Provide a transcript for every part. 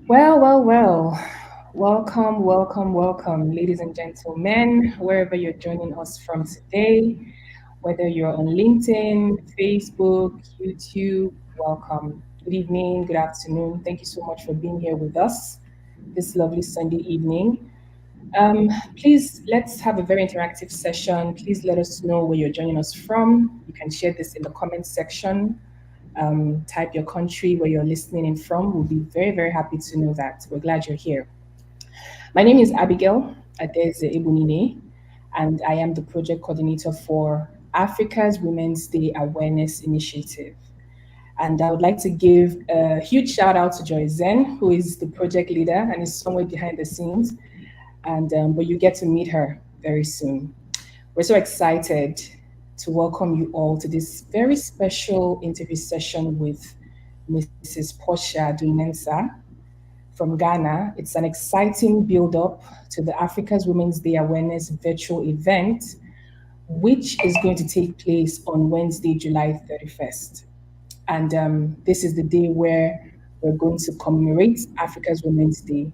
Well. Welcome, ladies and gentlemen, wherever you're joining us from today, whether you're on LinkedIn, Facebook, YouTube, welcome. Good evening, good afternoon. Thank you so much for being here with us this lovely Sunday evening. Um, please, let's have a very interactive session. Please let us know where you're joining us from. You can share this in the comment section. Type your country where you're listening in from. We'll be very, very happy to know that. We're glad you're here. My name is Abigail Adaeze Egbunine, and I am the project coordinator for Africa's Women's Day Awareness Initiative. And I would like to give a huge shout out to Joy Zen, who is the project leader and is somewhere behind the scenes. But you get to meet her very soon. We're so excited to welcome you all to this very special interview session with Mrs. Portia Adu-Mensah from Ghana. It's an exciting build up to the Africa's Women's Day Awareness virtual event, which is going to take place on Wednesday, July 31st. And this is the day where we're going to commemorate Africa's Women's Day.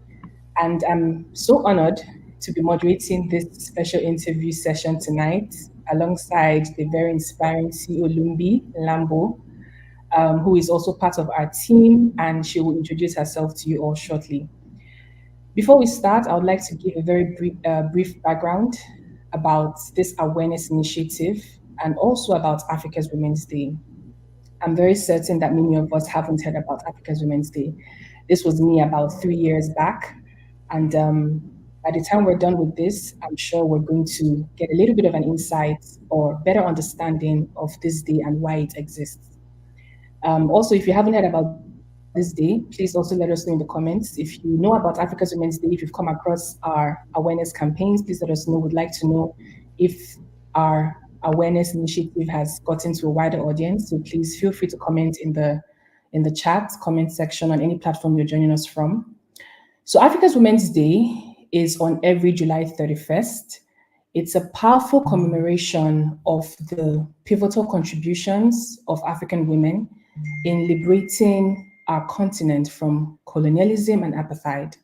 And I'm so honored to be moderating this special interview session tonight alongside the very inspiring CEO Lumbie Mlambo, who is also part of our team, and she will introduce herself to you all shortly. Before we start, I would like to give a very brief background about this awareness initiative and also about Africa's Women's Day. I'm very certain that many of us haven't heard about Africa's Women's Day. This was me about 3 years back. And by the time we're done with this, I'm sure we're going to get a little bit of an insight or better understanding of this day and why it exists. Also, if you haven't heard about this day, please also let us know in the comments. If you know about Africa's Women's Day, if you've come across our awareness campaigns, please let us know. We'd like to know if our awareness initiative has gotten to a wider audience. So please feel free to comment in the chat comment section on any platform you're joining us from. So Africa's Women's Day is on every July 31st. It's a powerful commemoration of the pivotal contributions of African women in liberating our continent from colonialism and apartheid.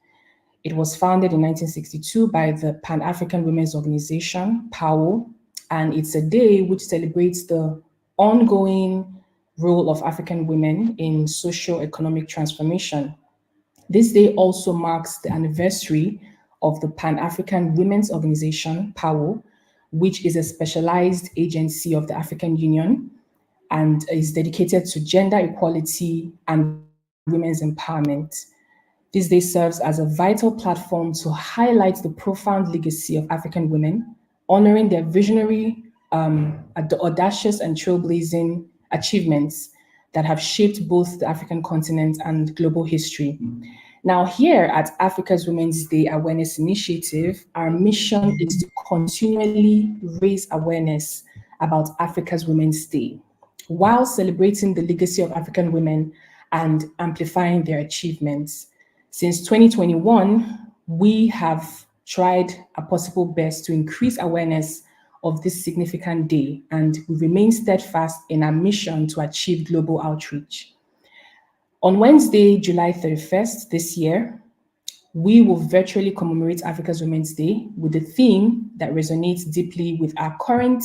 It was founded in 1962 by the Pan-African Women's Organization, PAWO, and it's a day which celebrates the ongoing role of African women in socio-economic transformation. This day also marks the anniversary of the Pan-African Women's Organization, PAWO, which is a specialized agency of the African Union and is dedicated to gender equality and women's empowerment. This day serves as a vital platform to highlight the profound legacy of African women, honoring their visionary, audacious, and trailblazing achievements that have shaped both the African continent and global history. Now, here at Africa's Women's Day Awareness Initiative, our mission is to continually raise awareness about Africa's Women's Day while celebrating the legacy of African women and amplifying their achievements. Since 2021, we have tried our possible best to increase awareness of this significant day, and we remain steadfast in our mission to achieve global outreach. On Wednesday, July 31st this year, we will virtually commemorate Africa's Women's Day with a theme that resonates deeply with our current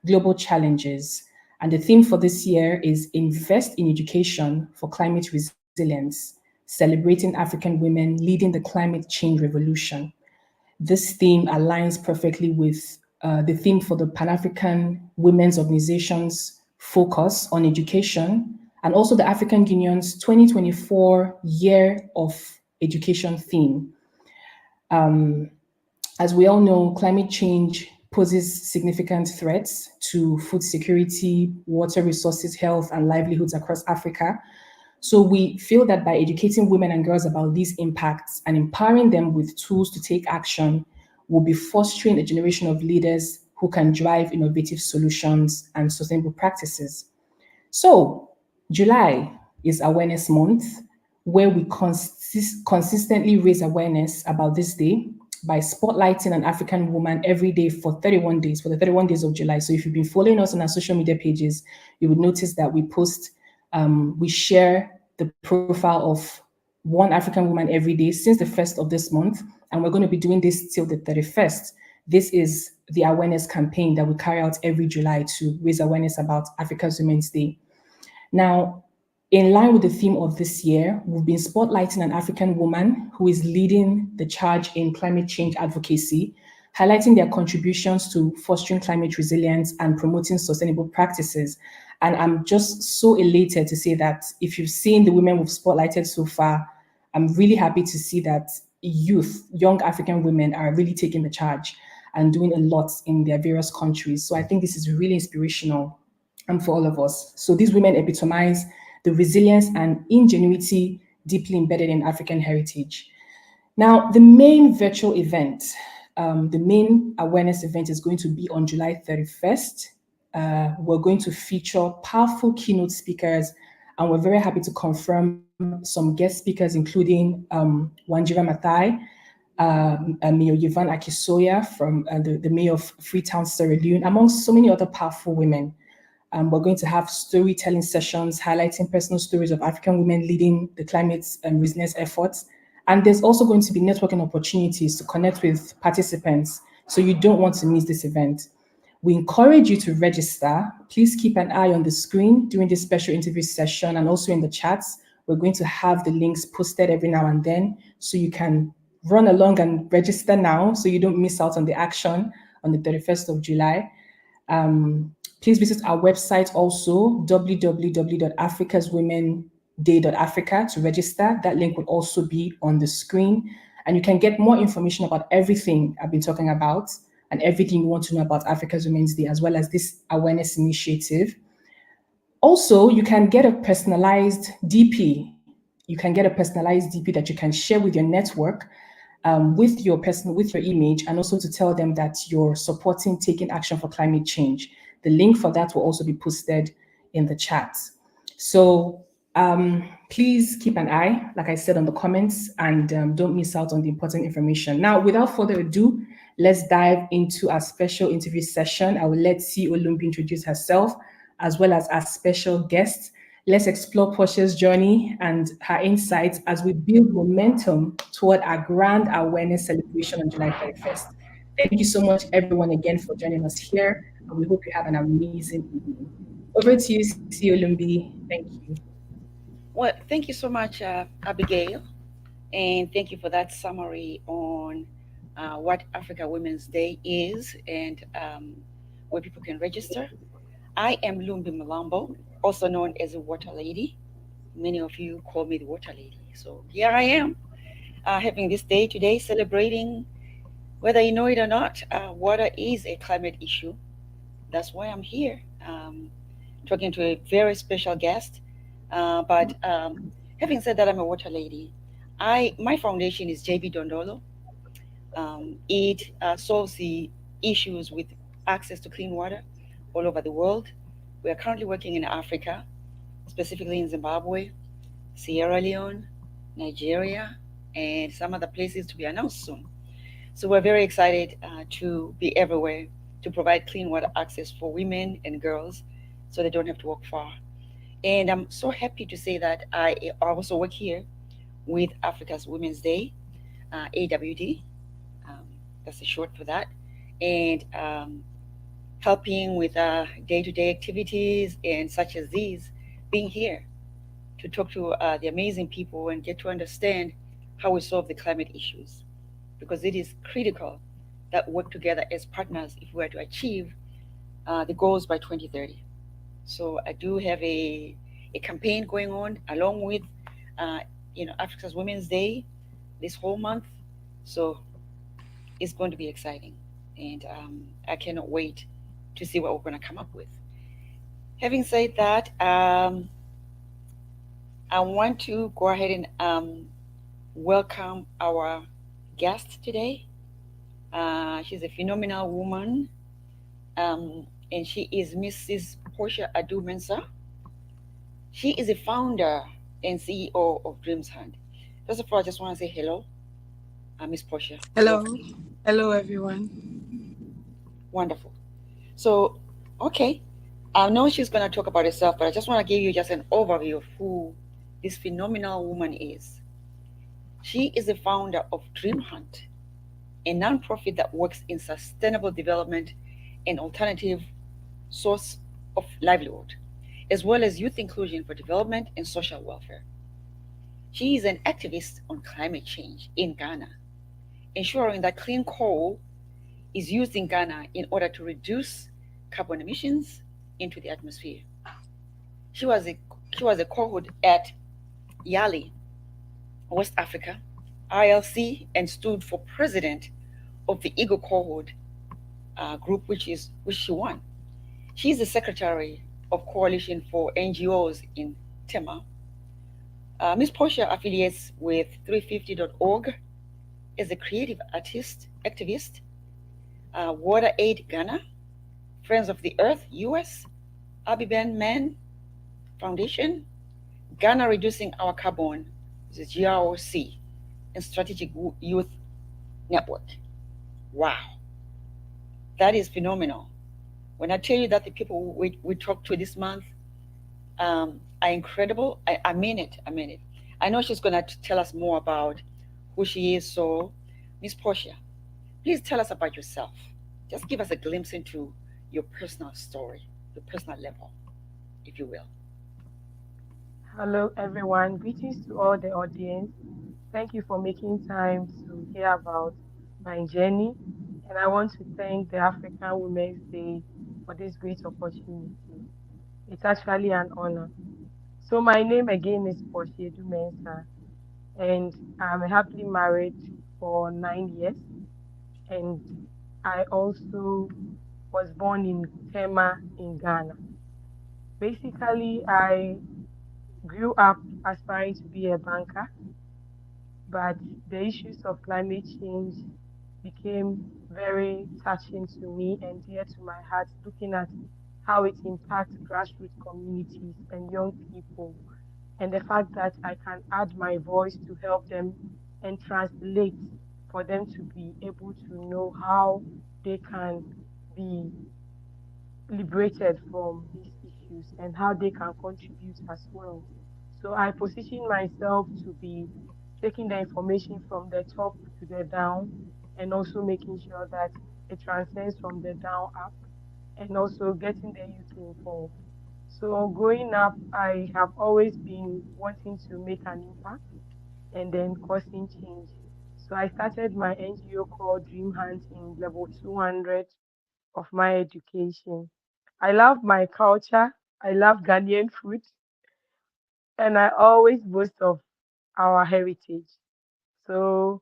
global challenges. And the theme for this year is Invest in Education for Climate Resilience, celebrating African women leading the climate change revolution. This theme aligns perfectly with the theme for the Pan-African Women's Organization's focus on education and also the African Union's 2024 Year of Education theme. As we all know, climate change poses significant threats to food security, water resources, health, and livelihoods across Africa. So we feel that by educating women and girls about these impacts and empowering them with tools to take action, we'll be fostering a generation of leaders who can drive innovative solutions and sustainable practices. So July is Awareness Month, where we consistently raise awareness about this day by spotlighting an African woman every day for 31 days, for the 31 days of July. So if you've been following us on our social media pages, you would notice that we post We share the profile of one African woman every day since the first of this month, and we're going to be doing this till the 31st. This is the awareness campaign that we carry out every July to raise awareness about Africa's Women's Day. Now, in line with the theme of this year, we've been spotlighting an African woman who is leading the charge in climate change advocacy, highlighting their contributions to fostering climate resilience and promoting sustainable practices. And I'm just so elated to say that if you've seen the women we've spotlighted so far, I'm really happy to see that young African women are really taking the charge and doing a lot in their various countries. So I think this is really inspirational for all of us. So these women epitomize the resilience and ingenuity deeply embedded in African heritage. Now, the main virtual event, the main awareness event is going to be on July 31st. We're going to feature powerful keynote speakers, and we're very happy to confirm some guest speakers, including Wanjira Mathai, Mayor Yvonne Akisoya from the Mayor of Freetown, Sierra Leone, amongst so many other powerful women. We're going to have storytelling sessions highlighting personal stories of African women leading the climate resilience efforts. And there's also going to be networking opportunities to connect with participants. So you don't want to miss this event. We encourage you to register. Please keep an eye on the screen during this special interview session and also in the chats. We're going to have the links posted every now and then so you can run along and register now so you don't miss out on the action on the 31st of July. Please visit our website also, www.africaswomenday.africa, to register. That link will also be on the screen. And you can get more information about everything I've been talking about and everything you want to know about Africa's Women's Day, as well as this awareness initiative. Also, you can get a personalized DP. You can get a personalized DP that you can share with your network, with your image, and also to tell them that you're supporting taking action for climate change. The link for that will also be posted in the chat. So please keep an eye, like I said, on the comments, and don't miss out on the important information. Now, without further ado, let's dive into our special interview session. I will let CEO Lumbie introduce herself, as well as our special guest. Let's explore Portia's journey and her insights as we build momentum toward our grand awareness celebration on July 31st. Thank you so much, everyone, again for joining us here, and we hope you have an amazing evening. Over to you, CEO Lumbie. Thank you. Well, thank you so much, Abigail, and thank you for that summary on what Africa Women's Day is and where people can register. I am Lumbie Mlambo, also known as a Water Lady. Many of you call me the Water Lady. So here I am, having this day today, celebrating, whether you know it or not, water is a climate issue. That's why I'm here, talking to a very special guest. But having said that, I'm a Water Lady. My foundation is JB Dondolo. It solves the issues with access to clean water all over the world. We are currently working in Africa, specifically in Zimbabwe, Sierra Leone, Nigeria, and some other places to be announced soon. So we're very excited to be everywhere to provide clean water access for women and girls so they don't have to walk far. And I'm so happy to say that I also work here with Africa's Women's Day, AWD, that's the short for that, and helping with day-to-day activities and such as these, being here to talk to the amazing people and get to understand how we solve the climate issues, because it is critical that we work together as partners if we are to achieve the goals by 2030. So I do have a campaign going on along with Africa's Women's Day this whole month. So it's going to be exciting, and I cannot wait to see what we're going to come up with. Having said that, I want to go ahead and welcome our guest today. She's a phenomenal woman, and she is Mrs. Portia Adu-Mensah. She is a founder and CEO of Dreams Hand. First of all, I just want to say hello, Miss Portia. Hello. Hello, everyone. Wonderful. So, okay, I know she's going to talk about herself, but I just want to give you just an overview of who this phenomenal woman is. She is the founder of Dream Hunt, a nonprofit that works in sustainable development and alternative source of livelihood, as well as youth inclusion for development and social welfare. She is an activist on climate change in Ghana, ensuring that clean coal is used in Ghana in order to reduce carbon emissions into the atmosphere. She was a she was a cohort at YALI, West Africa, ILC, and stood for president of the Eagle cohort group, which she won. She's the secretary of Coalition for NGOs in Tema. Ms. Portia affiliates with 350.org as a creative artist, activist, Water Aid Ghana, Friends of the Earth US, Abigail Man Foundation, Ghana Reducing Our Carbon, the GROC, and Strategic Youth Network. Wow, that is phenomenal. When I tell you that the people we talked to this month are incredible, I mean it. I mean it. I know she's going to tell us more about who she is. So, Miss Portia, please tell us about yourself. Just give us a glimpse into your personal story, your personal level, if you will. Hello, everyone. Greetings to all the audience. Thank you for making time to hear about my journey. And I want to thank the African Women's Day for this great opportunity. It's actually an honor. So, my name again is Portia Adu-Mensah, and I'm happily married for 9 years. And I also was born in Tema in Ghana. Basically, I grew up aspiring to be a banker, but the issues of climate change became very touching to me and dear to my heart, looking at how it impacts grassroots communities and young people, and the fact that I can add my voice to help them and translate for them to be able to know how they can be liberated from these issues and how they can contribute as well. So I position myself to be taking the information from the top to the down and also making sure that it transcends from the down up and also getting the youth involved. So growing up, I have always been wanting to make an impact and then causing change. So I started my NGO called Dream Hunt in level 200 of my education. I love my culture. I love Ghanaian food, and I always boast of our heritage. So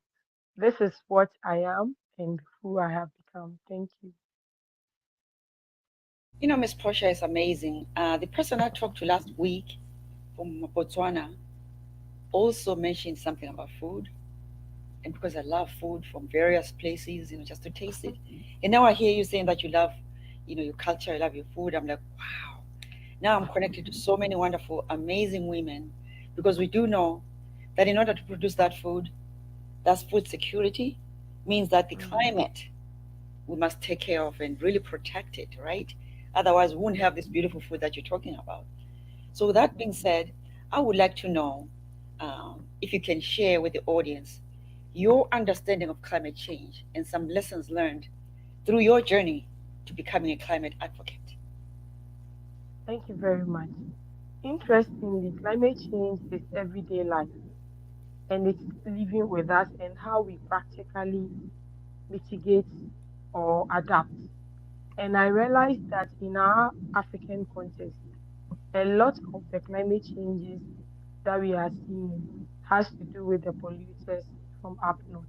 this is what I am and who I have become. Thank you. You know, Miss Portia is amazing. The person I talked to last week from Botswana also mentioned something about food, and because I love food from various places, just to taste it. And now I hear you saying that you love, your culture, you love your food. I'm like, wow. Now I'm connected to so many wonderful, amazing women, because we do know that in order to produce that food, that's food security, means that the Mm. climate we must take care of and really protect it, right? Otherwise, we won't have this beautiful food that you're talking about. So, with that being said, I would like to know if you can share with the audience your understanding of climate change and some lessons learned through your journey to becoming a climate advocate. Thank you very much. Interestingly, climate change is everyday life and it's living with us and how we practically mitigate or adapt. And I realized that in our African context, a lot of the climate changes that we are seeing has to do with the polluters from up north.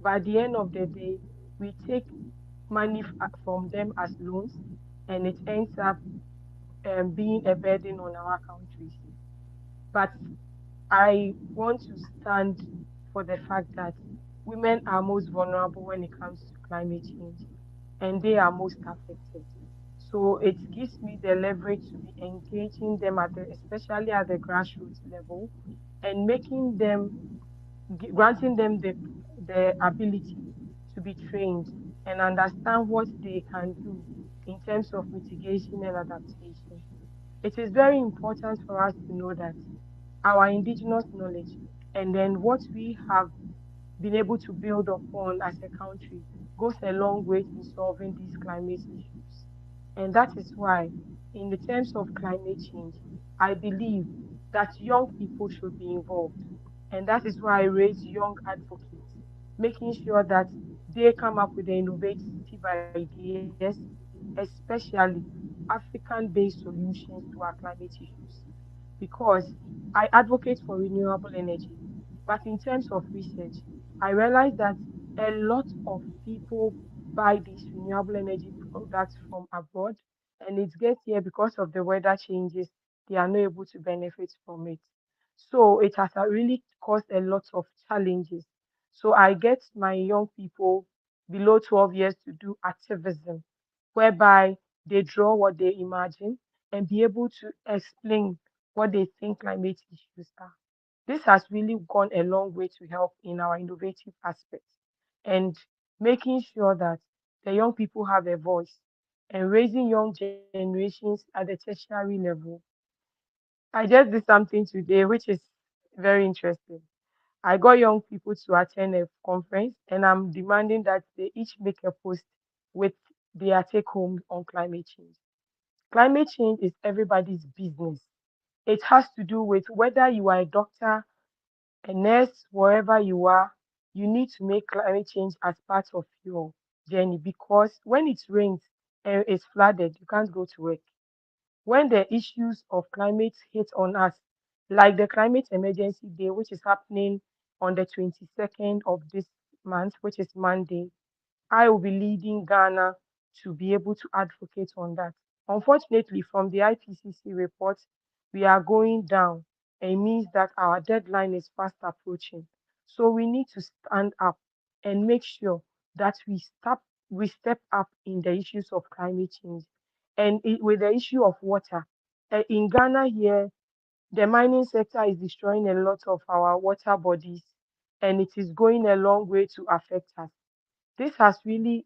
But at the end of the day, we take money from them as loans, and it ends up being a burden on our countries. But I want to stand for the fact that women are most vulnerable when it comes to climate change, and they are most affected. So it gives me the leverage to be engaging them especially at the grassroots level, and making them, granting them the ability to be trained and understand what they can do in terms of mitigation and adaptation. It is very important for us to know that our indigenous knowledge and then what we have been able to build upon as a country goes a long way in solving these climate issues. And that is why, in the terms of climate change, I believe that young people should be involved. And that is why I raise young advocates, making sure that they come up with the innovative ideas, especially African-based solutions to our climate issues. Because I advocate for renewable energy, but in terms of research, I realize that a lot of people buy these renewable energy products from abroad, and it gets here because of the weather changes, they are not able to benefit from it. So it has really caused a lot of challenges. So I get my young people below 12 years to do activism, whereby they draw what they imagine and be able to explain what they think climate issues are. This has really gone a long way to help in our innovative aspects and making sure that the young people have a voice and raising young generations at the tertiary level. I just did something today which is very interesting. I got young people to attend a conference and I'm demanding that they each make a post with their take home on climate change. Climate change is everybody's business. It has to do with whether you are a doctor, a nurse, wherever you are, you need to make climate change as part of your journey because when it rains and it's flooded, you can't go to work. When the issues of climate hit on us, like the climate emergency day, which is happening on the 22nd of this month, which is Monday, I will be leading Ghana to be able to advocate on that. Unfortunately, from the IPCC report, we are going down. And it means that our deadline is fast approaching. So we need to stand up and make sure that we step up in the issues of climate change. And with the issue of water, in Ghana here, the mining sector is destroying a lot of our water bodies, and it is going a long way to affect us. This has really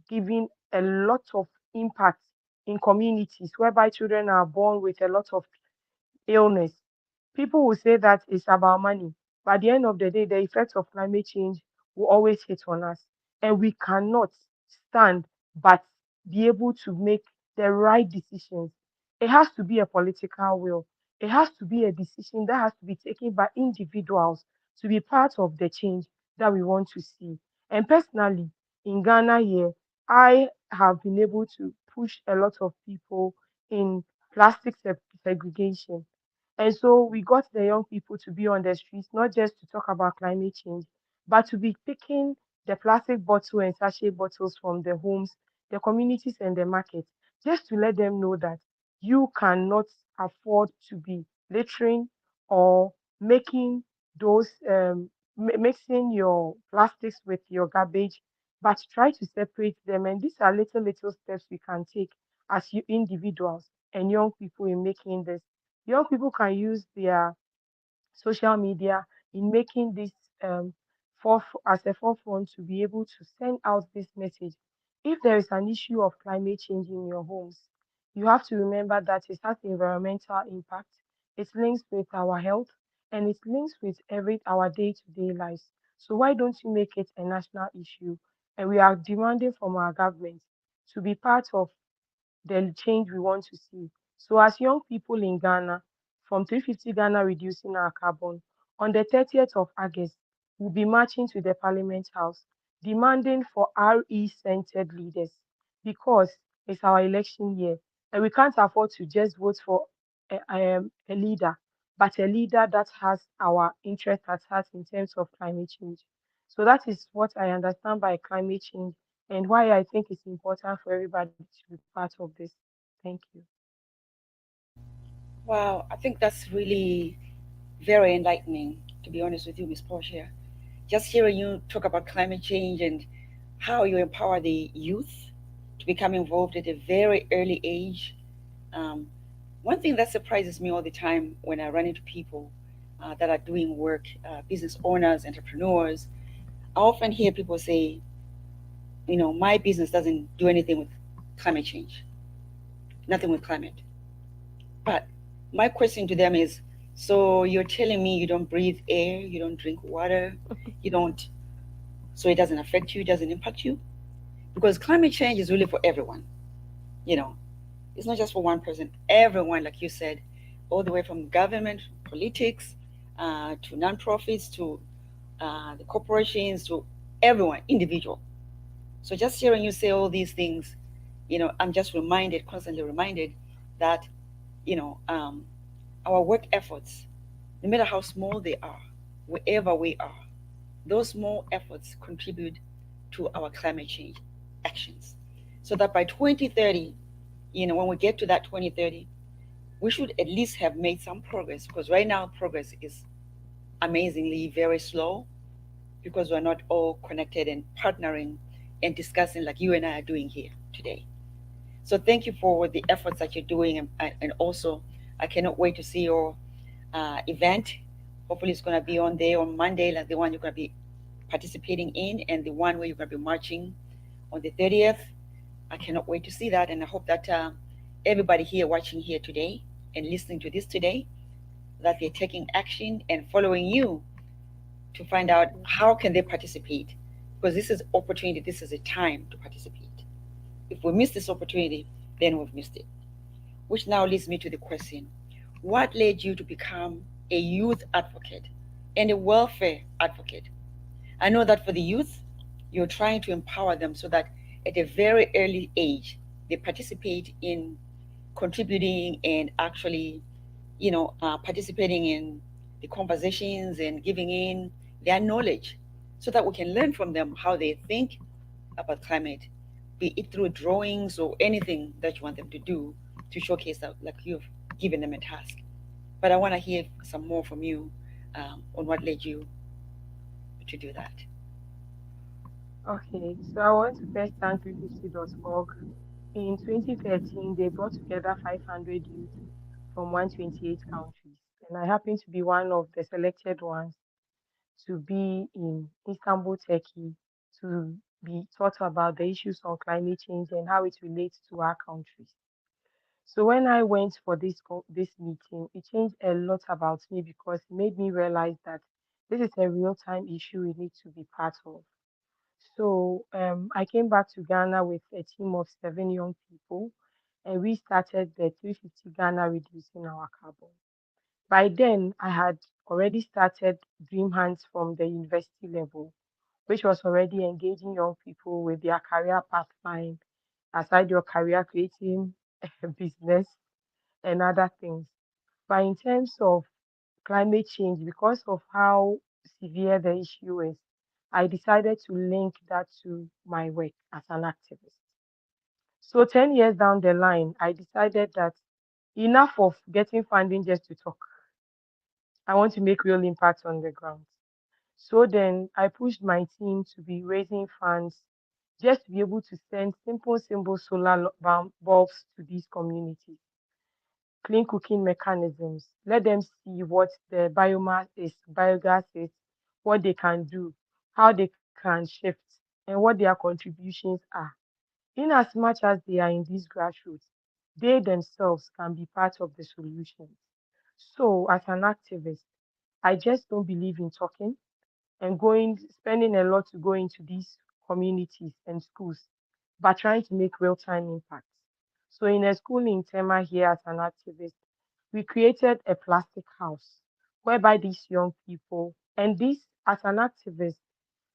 given a lot of impact in communities whereby children are born with a lot of illness. People will say that it's about money, but at the end of the day, the effects of climate change will always hit on us, and we cannot stand but be able to make the right decisions. It has to be a political will. It has to be a decision that has to be taken by individuals to be part of the change that we want to see. And personally, in Ghana here, I have been able to push a lot of people in plastic segregation. And so we got the young people to be on the streets, not just to talk about climate change, but to be picking the plastic bottle and sachet bottles from the homes, the communities, and the market, just to let them know that you cannot afford to be littering or making those mixing your plastics with your garbage, but try to separate them. And these are little steps we can take as you individuals and young people in making this. Young people can use their social media in making this as a forefront to be able to send out this message. If there is an issue of climate change in your homes, you have to remember that it has environmental impact, it links with our health, and it links with every our day-to-day lives. So why don't you make it a national issue? And we are demanding from our government to be part of the change we want to see. So, as young people in Ghana, from 350 Ghana reducing our carbon, on the 30th of August, we'll be marching to the Parliament House, demanding for RE centered leaders because it's our election year and we can't afford to just vote for a leader, but a leader that has our interest at heart in terms of climate change. So, that is what I understand by climate change and why I think it's important for everybody to be part of this. Thank you. Wow, I think that's really very enlightening, to be honest with you, Miss Portia. Just hearing you talk about climate change and how you empower the youth to become involved at a very early age. Um, One thing that surprises me all the time when I run into people that are doing work, business owners, entrepreneurs, I often hear people say, my business doesn't do anything with climate change, nothing with climate. But my question to them is, so you're telling me you don't breathe air, you don't drink water, you don't, so it doesn't affect you, it doesn't impact you? Because climate change is really for everyone, you know. It's not just for one person. Everyone, like you said, all the way from government, politics, to non-profits, to the corporations, to everyone, individual. So just hearing you say all these things, I'm just reminded, constantly reminded that, you know, um, our work efforts, no matter how small they are, wherever we are, those small efforts contribute to our climate change actions. So that by 2030, when we get to that 2030, we should at least have made some progress, because right now progress is amazingly very slow, because we're not all connected and partnering and discussing like you and I are doing here today. So thank you for the efforts that you're doing, and also I cannot wait to see your event. Hopefully it's going to be on there on Monday, like the one you're going to be participating in, and the one where you're going to be marching on the 30th. I cannot wait to see that, and I hope that everybody here watching here today and listening to this today, that they're taking action and following you to find out how can they participate, because this is opportunity, this is a time to participate. If we miss this opportunity, then we've missed it. Which now leads me to the question, what led you to become a youth advocate and a welfare advocate? I know that for the youth, you're trying to empower them so that at a very early age, they participate in contributing and actually, participating in the conversations and giving in their knowledge, so that we can learn from them how they think about climate, be it through drawings or anything that you want them to do to showcase that, like you've given them a task. But I want to hear some more from you on what led you to do that. Okay, so I want to first thank 350.org. In 2013, they brought together 500 youth from 128 countries, and I happen to be one of the selected ones to be in Istanbul, Turkey, to be taught about the issues on climate change and how it relates to our countries. So when I went for this meeting, it changed a lot about me because it made me realize that this is a real time issue we need to be part of. So I came back to Ghana with a team of 7 young people, and we started the 350 Ghana reducing our carbon. By then, I had already started Dream Hunts from the university level, which was already engaging young people with their career pipeline aside your career, creating a business and other things. But in terms of climate change, because of how severe the issue is, I decided to link that to my work as an activist. So 10 years down the line, I decided that enough of getting funding just to talk. I want to make real impact on the ground. So then I pushed my team to be raising funds just to be able to send simple solar bulbs to these communities, clean cooking mechanisms, let them see what the biogas is, what they can do, how they can shift, and what their contributions are. In as much as they are in these grassroots, they themselves can be part of the solutions. So, as an activist, I just don't believe in talking and spending a lot to go into these communities and schools, but trying to make real time impacts. So, in a school in Tema here as an activist, we created a plastic house whereby these young people, and this as an activist,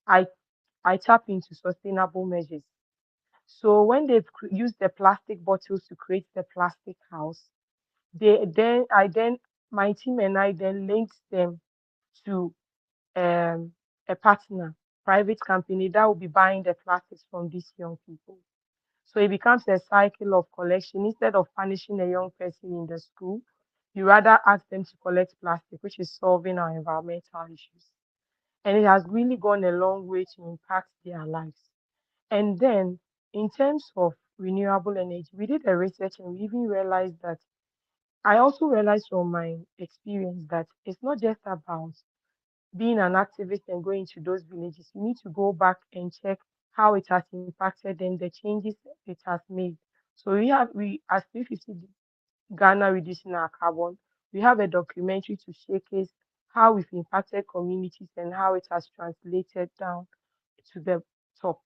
I I tap into sustainable measures. So when they've used the plastic bottles to create the plastic house, then my team and I then linked them to um, a partner, private company that will be buying the plastics from these young people. So it becomes a cycle of collection. Instead of punishing a young person in the school, you rather ask them to collect plastic, which is solving our environmental issues. And it has really gone a long way to impact their lives. And then, in terms of renewable energy, we did a research and we even realized that I also realized from my experience that it's not just about being an activist and going to those villages. You need to go back and check how it has impacted them, the changes it has made. So we as 350 Ghana reducing our carbon, we have a documentary to showcase how we've impacted communities and how it has translated down to the top,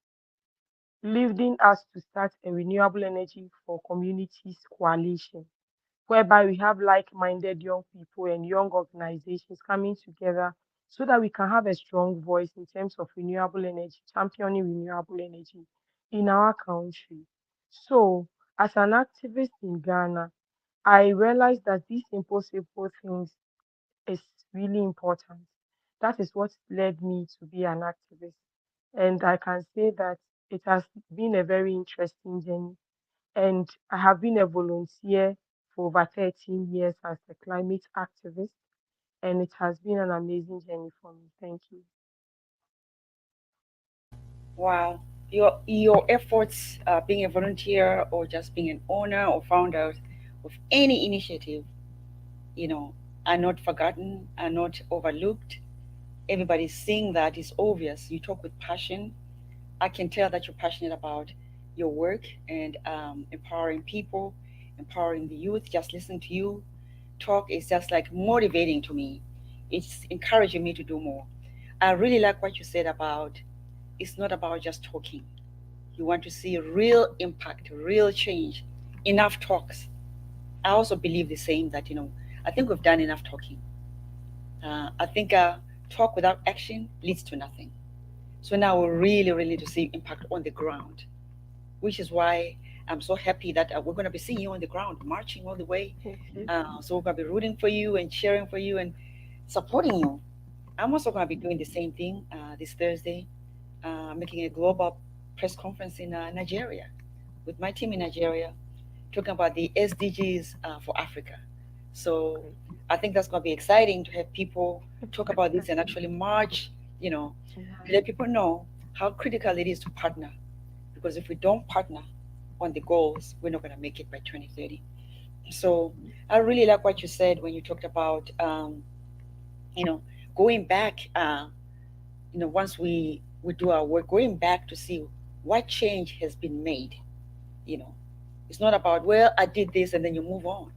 leading us to start a renewable energy for communities coalition, whereby we have like-minded young people and young organizations coming together so that we can have a strong voice in terms of renewable energy, championing renewable energy in our country. So, as an activist in Ghana, I realized that these simple things is really important. That is what led me to be an activist. And I can say that it has been a very interesting journey. And I have been a volunteer for over 13 years as a climate activist. And it has been an amazing journey for me. Thank you. Wow. Your efforts, being a volunteer or just being an owner or founder of any initiative, you know, are not forgotten, are not overlooked. Everybody's seeing that. It's obvious. You talk with passion. I can tell that you're passionate about your work and empowering people, empowering the youth. Just listening to you talk is just like motivating to me. It's encouraging me to do more. I really like what you said about it's not about just talking. You want to see real impact, real change. Enough talks. I also believe the same that, I think we've done enough talking. I think talk without action leads to nothing. So now we really, really need to see impact on the ground, which is why I'm so happy that we're going to be seeing you on the ground, marching all the way. Thank you. So we're going to be rooting for you and cheering for you and supporting you. I'm also going to be doing the same thing this Thursday, making a global press conference in Nigeria with my team in Nigeria, talking about the SDGs for Africa. So Great. I think that's going to be exciting to have people talk about this and actually march, you know, Yeah. to let people know how critical it is to partner. Because if we don't partner on the goals, we're not going to make it by 2030. So I really like what you said when you talked about, you know, going back, once we do our work, going back to see what change has been made. You know, it's not about, well, I did this and then you move on.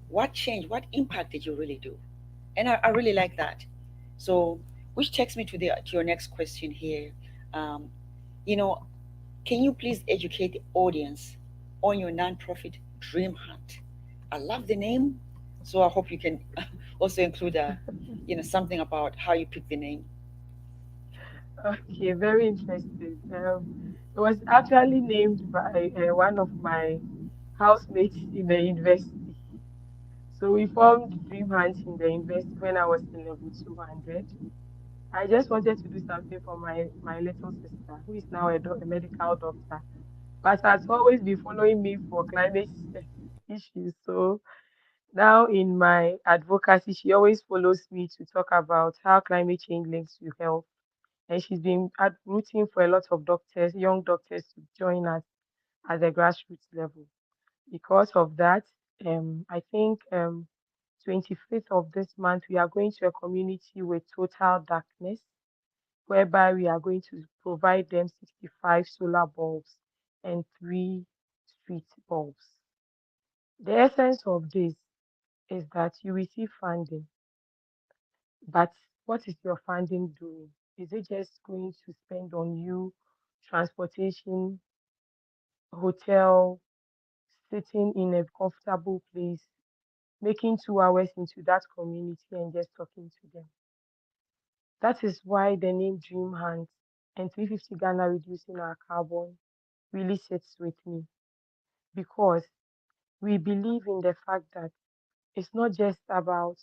What change, what impact did you really do? And I really like that. So, which takes me to your next question here. Um, you know, can you please educate the audience on your nonprofit Dream Hunt? I love the name, so I hope you can also include something about how you picked the name. Okay, very interesting. It was actually named by one of my housemates in the university. So we formed Dream Hunt in the university when I was in level 200. I just wanted to do something for my little sister, who is now a medical doctor, but has always been following me for climate issues. So now in my advocacy, she always follows me to talk about how climate change links to health. And she's been rooting for a lot of doctors, young doctors, to join us at the grassroots level. Because of that, I think 25th of this month, we are going to a community with total darkness, whereby we are going to provide them 65 solar bulbs and 3 street bulbs. The essence of this is that you receive funding, but what is your funding doing? Is it just going to spend on you, transportation, hotel, sitting in a comfortable place, making 2 hours into that community and just talking to them? That is why the name Dream Hunt and 350 Ghana reducing our carbon really sits with me, because we believe in the fact that it's not just about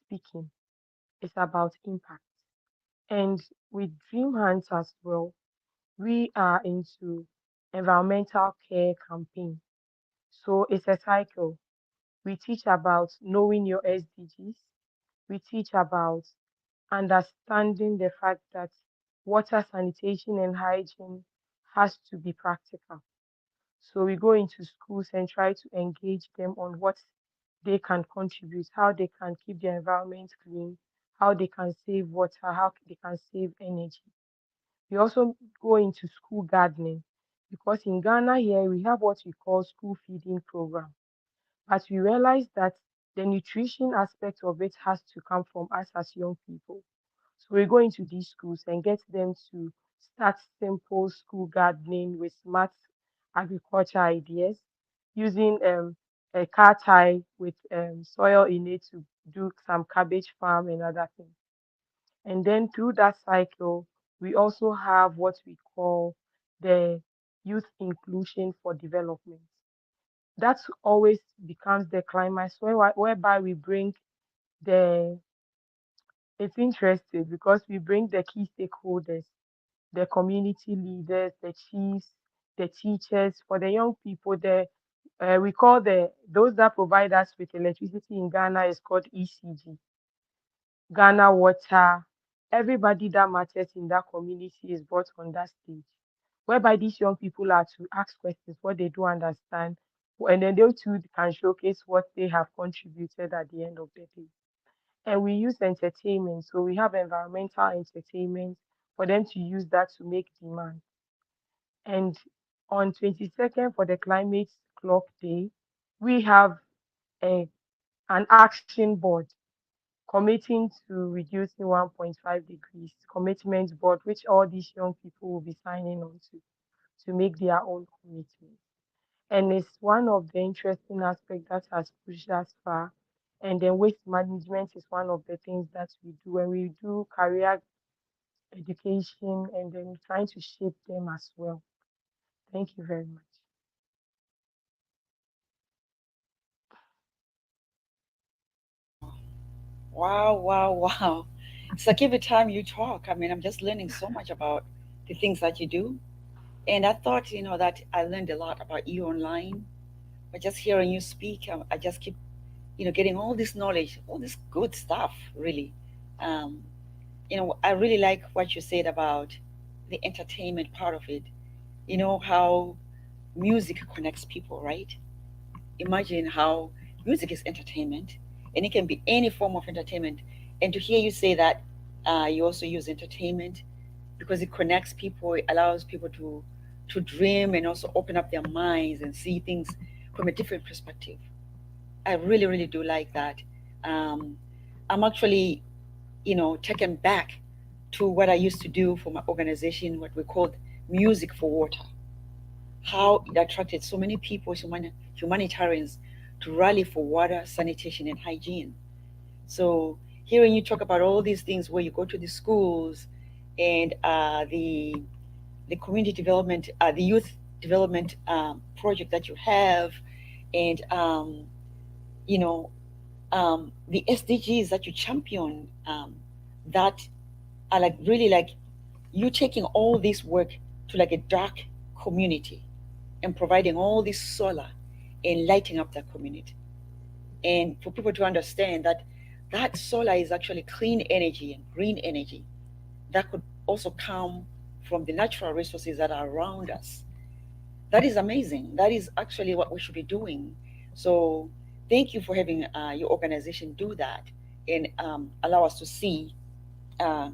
speaking, it's about impact. And with Dream Hunt as well, we are into environmental care campaign. So it's a cycle. We teach about knowing your SDGs. We teach about understanding the fact that water sanitation and hygiene has to be practical. So we go into schools and try to engage them on what they can contribute, how they can keep their environment clean, how they can save water, how they can save energy. We also go into school gardening. because in Ghana here we have what we call school feeding program. But we realize that the nutrition aspect of it has to come from us as young people. So we go into these schools and get them to start simple school gardening with smart agriculture ideas, using a car tie with soil in it to do some cabbage farm and other things. And then through that cycle, we also have what we call the youth inclusion for development. That always becomes the climax whereby we bring the it's interesting because we bring the key stakeholders, the community leaders, the chiefs, the teachers. For the young people, we call the those that provide us with electricity in Ghana is called ECG, Ghana Water. Everybody that matters in that community is brought on that stage, whereby these young people are to ask questions what they don't understand, and then they too can showcase what they have contributed at the end of the day. And we use entertainment. So we have environmental entertainment for them to use that to make demand. And on 22nd for the climate clock day, we have a, an action board committing to reducing 1.5 degrees commitment board, which all these young people will be signing on to make their own commitment. And it's one of the interesting aspects that has pushed us far. And then waste management is one of the things that we do when we do career education and then trying to shape them as well. Thank you very much. Wow, wow, wow. It's like every time you talk, I mean, I'm just learning so much about the things that you do. And I thought, that I learned a lot about you online. But just hearing you speak, I just keep, getting all this knowledge, all this good stuff, really. Um, I really like what you said about the entertainment part of it. You know how music connects people, right? Imagine how music is entertainment, and it can be any form of entertainment. And to hear you say that you also use entertainment because it connects people, it allows people to dream and also open up their minds and see things from a different perspective. I really, really do like that. Um, I'm actually, taken back to what I used to do for my organization, what we called Music for Water, how it attracted so many people, so many humanitarians to rally for water, sanitation, and hygiene. So hearing you talk about all these things where you go to the schools and the community development, the youth development project that you have, and you know the SDGs that you champion, that are like really like you taking all this work to like a dark community and providing all this solar and lighting up that community. And for people to understand that that solar is actually clean energy and green energy that could also come from the natural resources that are around us. That is amazing. That is actually what we should be doing. So thank you for having your organization do that and allow us to see, uh,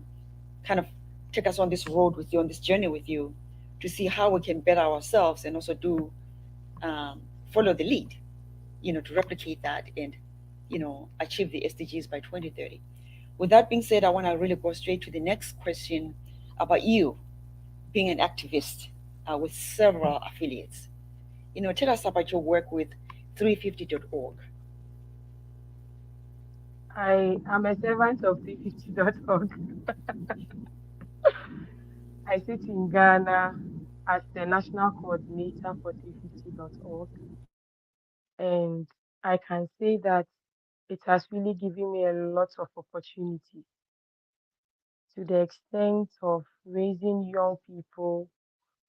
kind of take us on this road with you, on this journey with you, to see how we can better ourselves and also do, um, follow the lead, to replicate that and, achieve the SDGs by 2030. With that being said, I want to really go straight to the next question about you being an activist with several affiliates. Tell us about your work with 350.org. I am a servant of 350.org. I sit in Ghana as the national coordinator for 350.org. And I can say that it has really given me a lot of opportunities to the extent of raising young people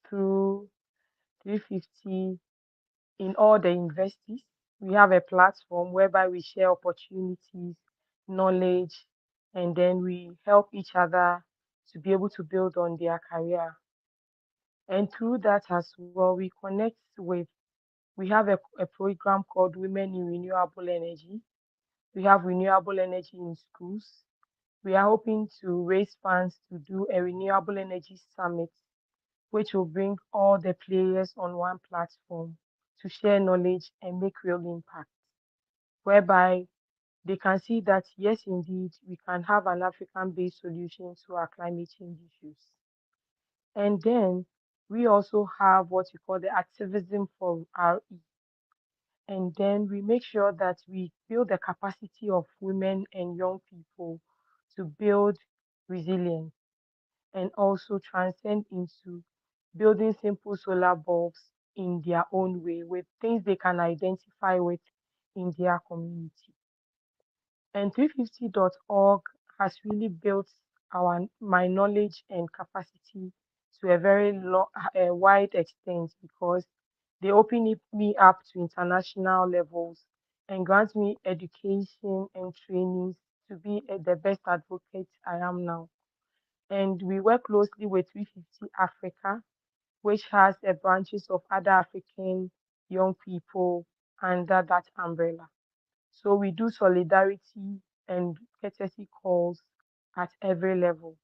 through 350 in all the universities. We have a platform whereby we share opportunities, knowledge, and then we help each other to be able to build on their career. And through that as well, we connect with, we have a program called Women in Renewable Energy. We have renewable energy in schools. We are hoping to raise funds to do a renewable energy summit which will bring all the players on one platform to share knowledge and make real impact, whereby they can see that yes, indeed, we can have an African based solution to our climate change issues. And then we also have what we call the activism for RE. And then we make sure that we build the capacity of women and young people to build resilience and also transcend into building simple solar bulbs in their own way with things they can identify with in their community. And 350.org has really built my knowledge and capacity to a very a wide extent because they open me up to international levels and grant me education and trainings to be the best advocate I am now. And we work closely with 350 Africa, which has branches of other African young people under that umbrella. So we do solidarity and courtesy calls at every level.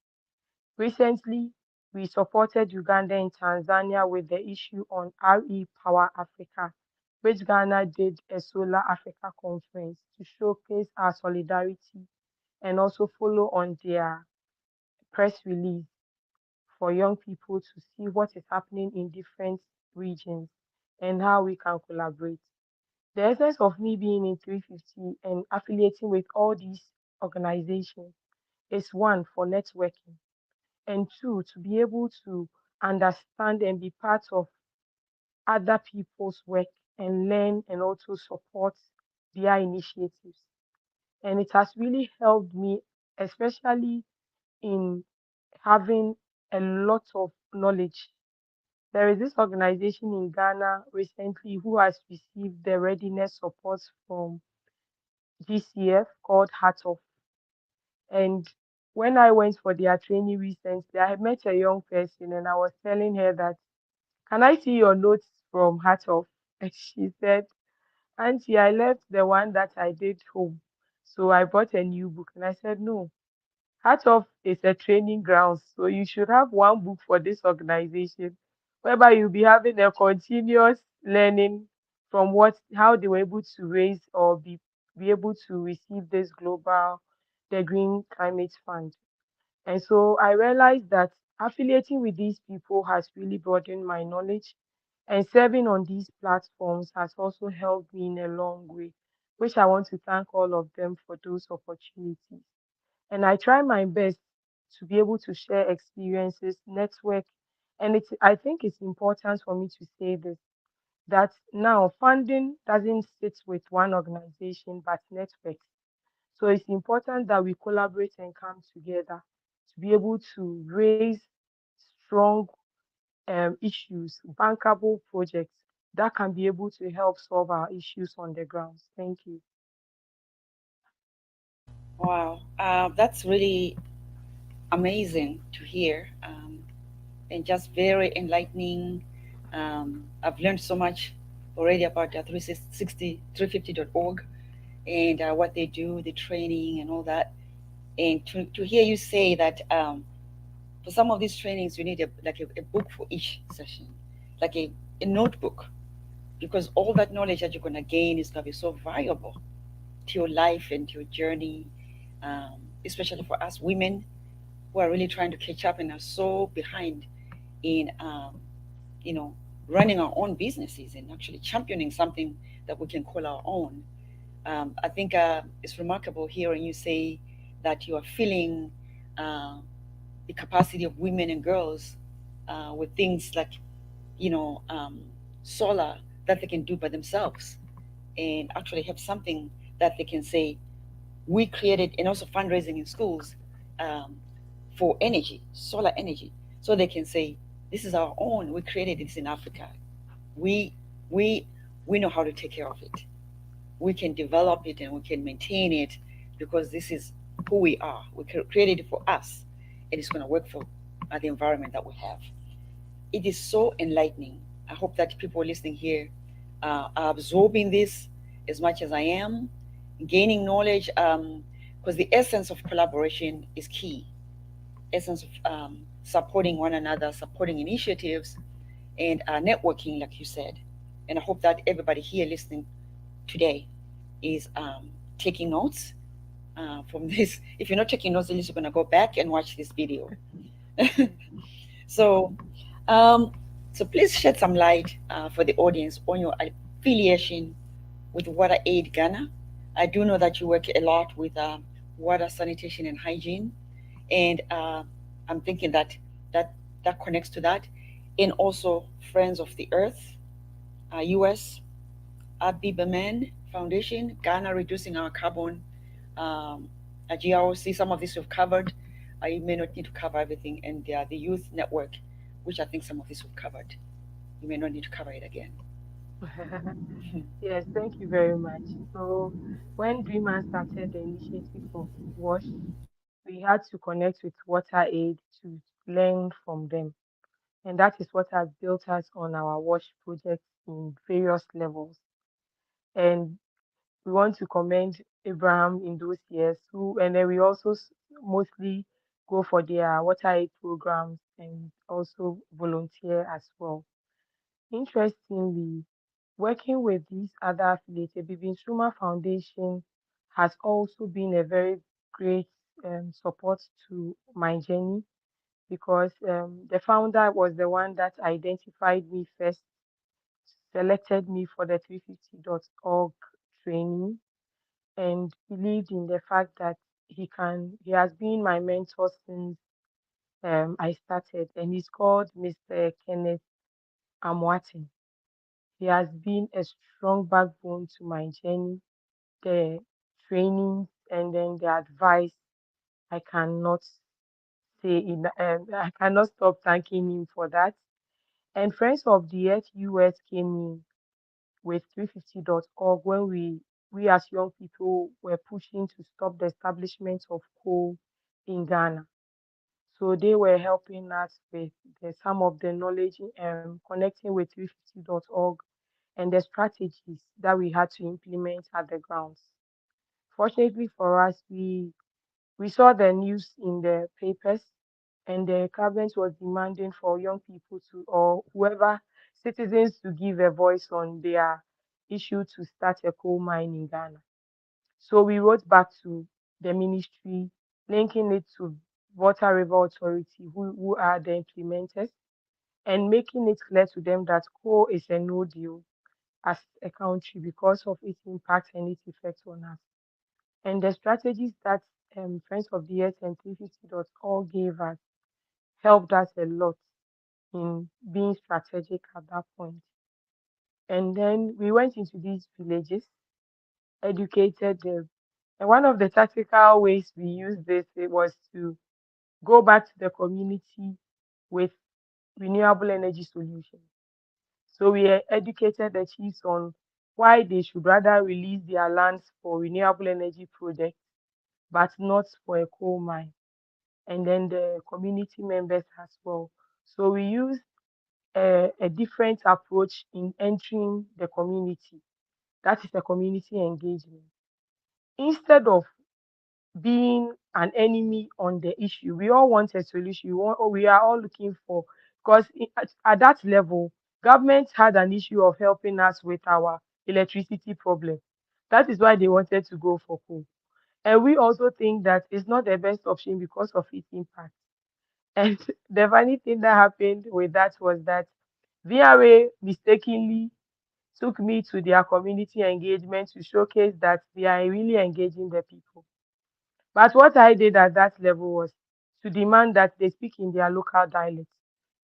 Recently, we supported Uganda and Tanzania with the issue on RE Power Africa, which Ghana did a Solar Africa conference to showcase our solidarity and also follow on their press release for young people to see what is happening in different regions and how we can collaborate. The essence of me being in 350 and affiliating with all these organizations is one, for networking, and two, to be able to understand and be part of other people's work and learn and also support their initiatives. And it has really helped me, especially in having a lot of knowledge. There is this organization in Ghana recently who has received the readiness support from GCF called Heart of. And when I went for their training recently, I had met a young person and I was telling her that, can I see your notes from Heart of? And she said, Auntie, I left the one that I did home. So I bought a new book. And I said, no, Heart of is a training ground. So you should have one book for this organization, whereby you'll be having a continuous learning from how they were able to raise or be able to receive this the Green Climate Fund. And so I realized that affiliating with these people has really broadened my knowledge, and serving on these platforms has also helped me in a long way, which I want to thank all of them for those opportunities. And I try my best to be able to share experiences, network, and I think it's important for me to say this, that now funding doesn't sit with one organization but networks. So it's important that we collaborate and come together to be able to raise strong issues, bankable projects that can be able to help solve our issues on the ground. Thank you. Wow, that's really amazing to hear, and just very enlightening. I've learned so much already about 350.org and what they do, the training and all that. And to hear you say that for some of these trainings, you need a book for each session, like a notebook, because all that knowledge that you're going to gain is going to be so valuable to your life and to your journey, especially for us women who are really trying to catch up and are so behind in, you know, running our own businesses and actually championing something that we can call our own. I think it's remarkable hearing you say that you are filling uh, the capacity of women and girls with things like, you know, solar that they can do by themselves and actually have something that they can say we created, and also fundraising in schools um, for energy, solar energy, so they can say this is our own. We created this in Africa. We we we know how to take care of it. We can develop it and we can maintain it because this is who we are. We created it for us, and it's going to work for the environment that we have. It is so enlightening. I hope that people listening here are absorbing this as much as I am, gaining knowledge, because the essence of collaboration is key. Essence of supporting one another, supporting initiatives, and networking, like you said. And I hope that everybody here listening today is taking notes from this. If you're not taking notes, at least you're going to go back and watch this video. So, um, so please shed some light for the audience on your affiliation with Water Aid Ghana. I do know that you work a lot with water, sanitation, and hygiene, and I'm thinking that that connects to that, and also Friends of the Earth, U.S. Abigail Foundation, Ghana reducing our carbon, a GROC. Some of this we've covered. You may not need to cover everything, and the Youth Network, which I think some of this we've covered. You may not need to cover it again. Yes, thank you very much. So when Dreamer started the initiative of WASH, we had to connect with Water Aid to learn from them. And that is what has built us on our WASH projects in various levels. And we want to commend Abraham in those years who, and then we also mostly go for their water aid programs and also volunteer as well. Interestingly, working with these other affiliates, the Bibin Suma Foundation has also been a very great support to my journey because the founder was the one that identified me first, selected me for the 350.org training, and believed in the fact that he has been my mentor since I started, and he's called Mr. Kenneth Amwatin. He has been a strong backbone to my journey, the trainings, and then the advice. I cannot I cannot stop thanking him for that. And Friends of the Earth US came in with 350.org when we as young people were pushing to stop the establishment of coal in Ghana. So they were helping us with some of the knowledge, connecting with 350.org and the strategies that we had to implement at the grounds. Fortunately for us, we saw the news in the papers, and the government was demanding for young people to, or whoever, citizens to give a voice on their issue to start a coal mine in Ghana. So we wrote back to the ministry, linking it to Water River Authority, who are the implementers, and making it clear to them that coal is a no deal as a country because of its impact and its effects on us. And the strategies that Friends of the Earth and 350.org gave us helped us a lot in being strategic at that point. And then we went into these villages, educated them. And one of the tactical ways we used this it was to go back to the community with renewable energy solutions. So we educated the chiefs on why they should rather release their lands for renewable energy projects, but not for a coal mine. And then the community members as well. So we used a different approach in entering the community. That is the community engagement. Instead of being an enemy on the issue, we all want a solution. We are all looking for, because at that level, government had an issue of helping us with our electricity problem. That is why they wanted to go for coal. And we also think that it's not the best option because of its impact. And the funny thing that happened with that was that VRA mistakenly took me to their community engagement to showcase that they are really engaging the people. But what I did at that level was to demand that they speak in their local dialect.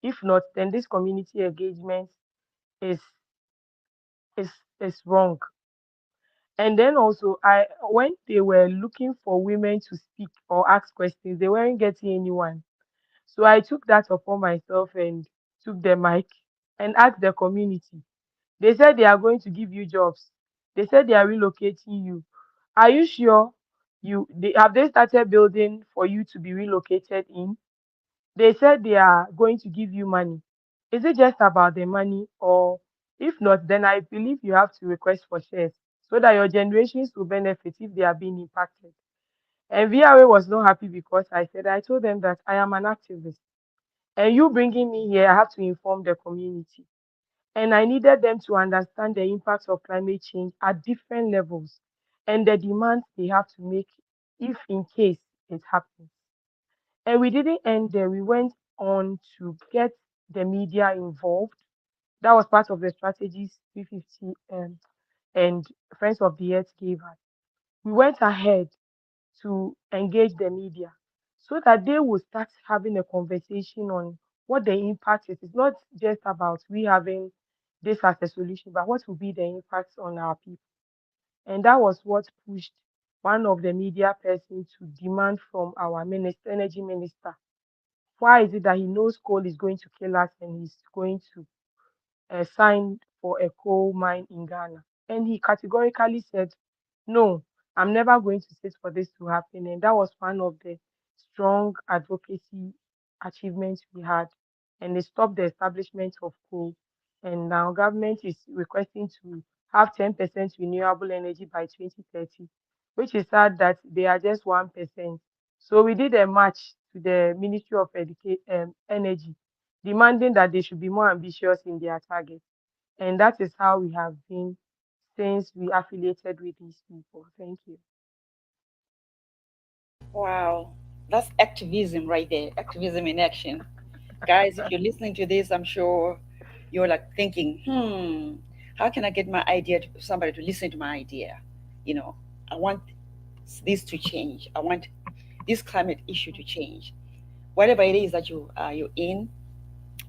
If not, then this community engagement is is is wrong. And then also, I when they were looking for women to speak or ask questions, they weren't getting anyone. So I took that upon myself and took the mic and asked the community. They said they are going to give you jobs. They said they are relocating you. Are you sure they started building for you to be relocated in? They said they are going to give you money. Is it just about the money, or if not, then I believe you have to request for shares so that your generations will benefit if they are being impacted. And VRA was not happy because I told them that I am an activist. And you bringing me here, I have to inform the community. And I needed them to understand the impacts of climate change at different levels and the demands they have to make if in case it happens. And we didn't end there. We went on to get the media involved. That was part of the strategies 350 and Friends of the Earth gave us. We went ahead to engage the media so that they will start having a conversation on what the impact is. It's not just about we having this as a solution, but what will be the impact on our people. And that was what pushed one of the media persons to demand from our minister, energy minister, why is it that he knows coal is going to kill us and he's going to signed for a coal mine in Ghana. And he categorically said, no, I'm never going to sit for this to happen. And that was one of the strong advocacy achievements we had. And they stopped the establishment of coal. And now government is requesting to have 10% renewable energy by 2030, which is sad that they are just 1%. So we did a match to the Ministry of Energy demanding that they should be more ambitious in their targets. And that is how we have been since we affiliated with these people. Thank you. Wow, that's activism right there. Activism in action. Guys, if you're listening to this, I'm sure you're like thinking, how can I get my idea to somebody to listen to my idea? You know, I want this to change. I want this climate issue to change. Whatever it is that you're in,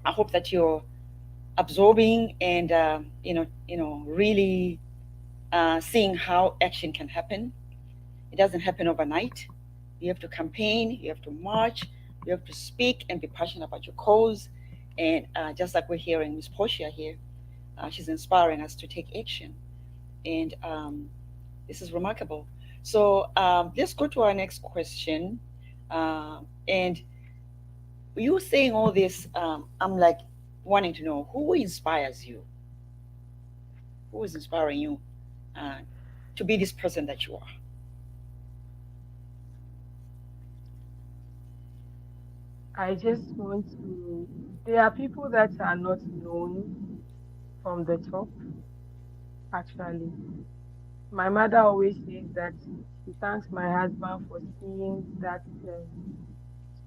I hope that you're absorbing and really seeing how action can happen. It doesn't happen overnight. You have to campaign, you have to march, you have to speak and be passionate about your cause. And just like we're hearing Miss Portia here, she's inspiring us to take action. And this is remarkable. So let's go to our next question. And you saying all this, I'm like wanting to know who inspires you? Who is inspiring you uh, to be this person that you are? I just want to, there are people that are not known from the top, actually. My mother always says that she thanks my husband for seeing that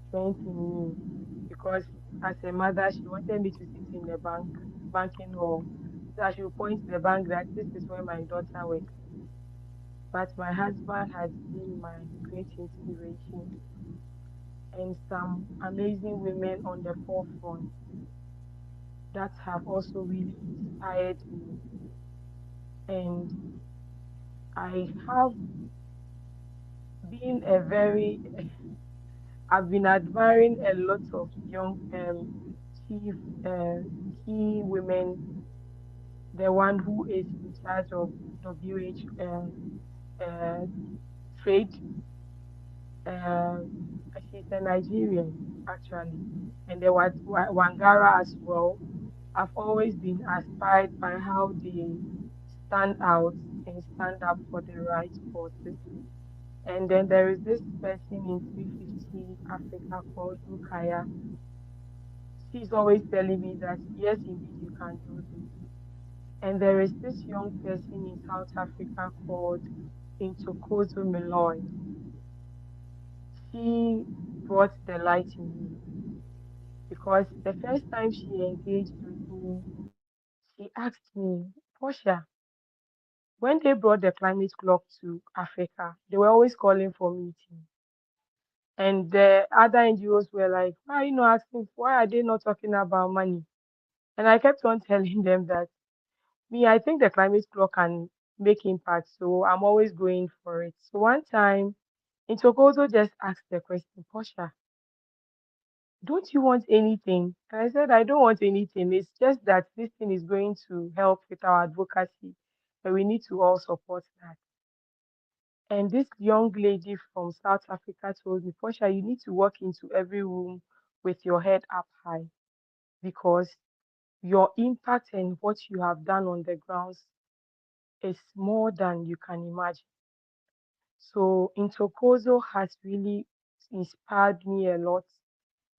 strength in me because as a mother, she wanted me to sit in the banking hall. So she would point to the bank that this is where my daughter works. But my husband has been my great inspiration and some amazing women on the forefront that have also really inspired me. And I have been a very, I've been admiring a lot of young chief uh, key women, the one who is in charge of WH uh, trade. Uh, she's a Nigerian, actually. And there was Wangara as well. I've always been inspired by how they stand out and stand up for the right causes. And then there is this person in 350 Africa called Rukaya. She's always telling me that, yes, indeed, you can do this. And there is this young person in South Africa called Intokozo Meloy. She brought the light in me because the first time she engaged with me, she asked me, Portia, when they brought the climate clock to Africa, they were always calling for meetings. And the other NGOs were like, why are you not asking? Why are they not talking about money? And I kept on telling them that me, I think the climate clock can make impact. So I'm always going for it. So one time, Intokozo just asked the question, Portia, don't you want anything? And I said, I don't want anything. It's just that this thing is going to help with our advocacy. And we need to all support that. And this young lady from South Africa told me, Portia, you need to walk into every room with your head up high because your impact and what you have done on the grounds is more than you can imagine. So Intokozo has really inspired me a lot.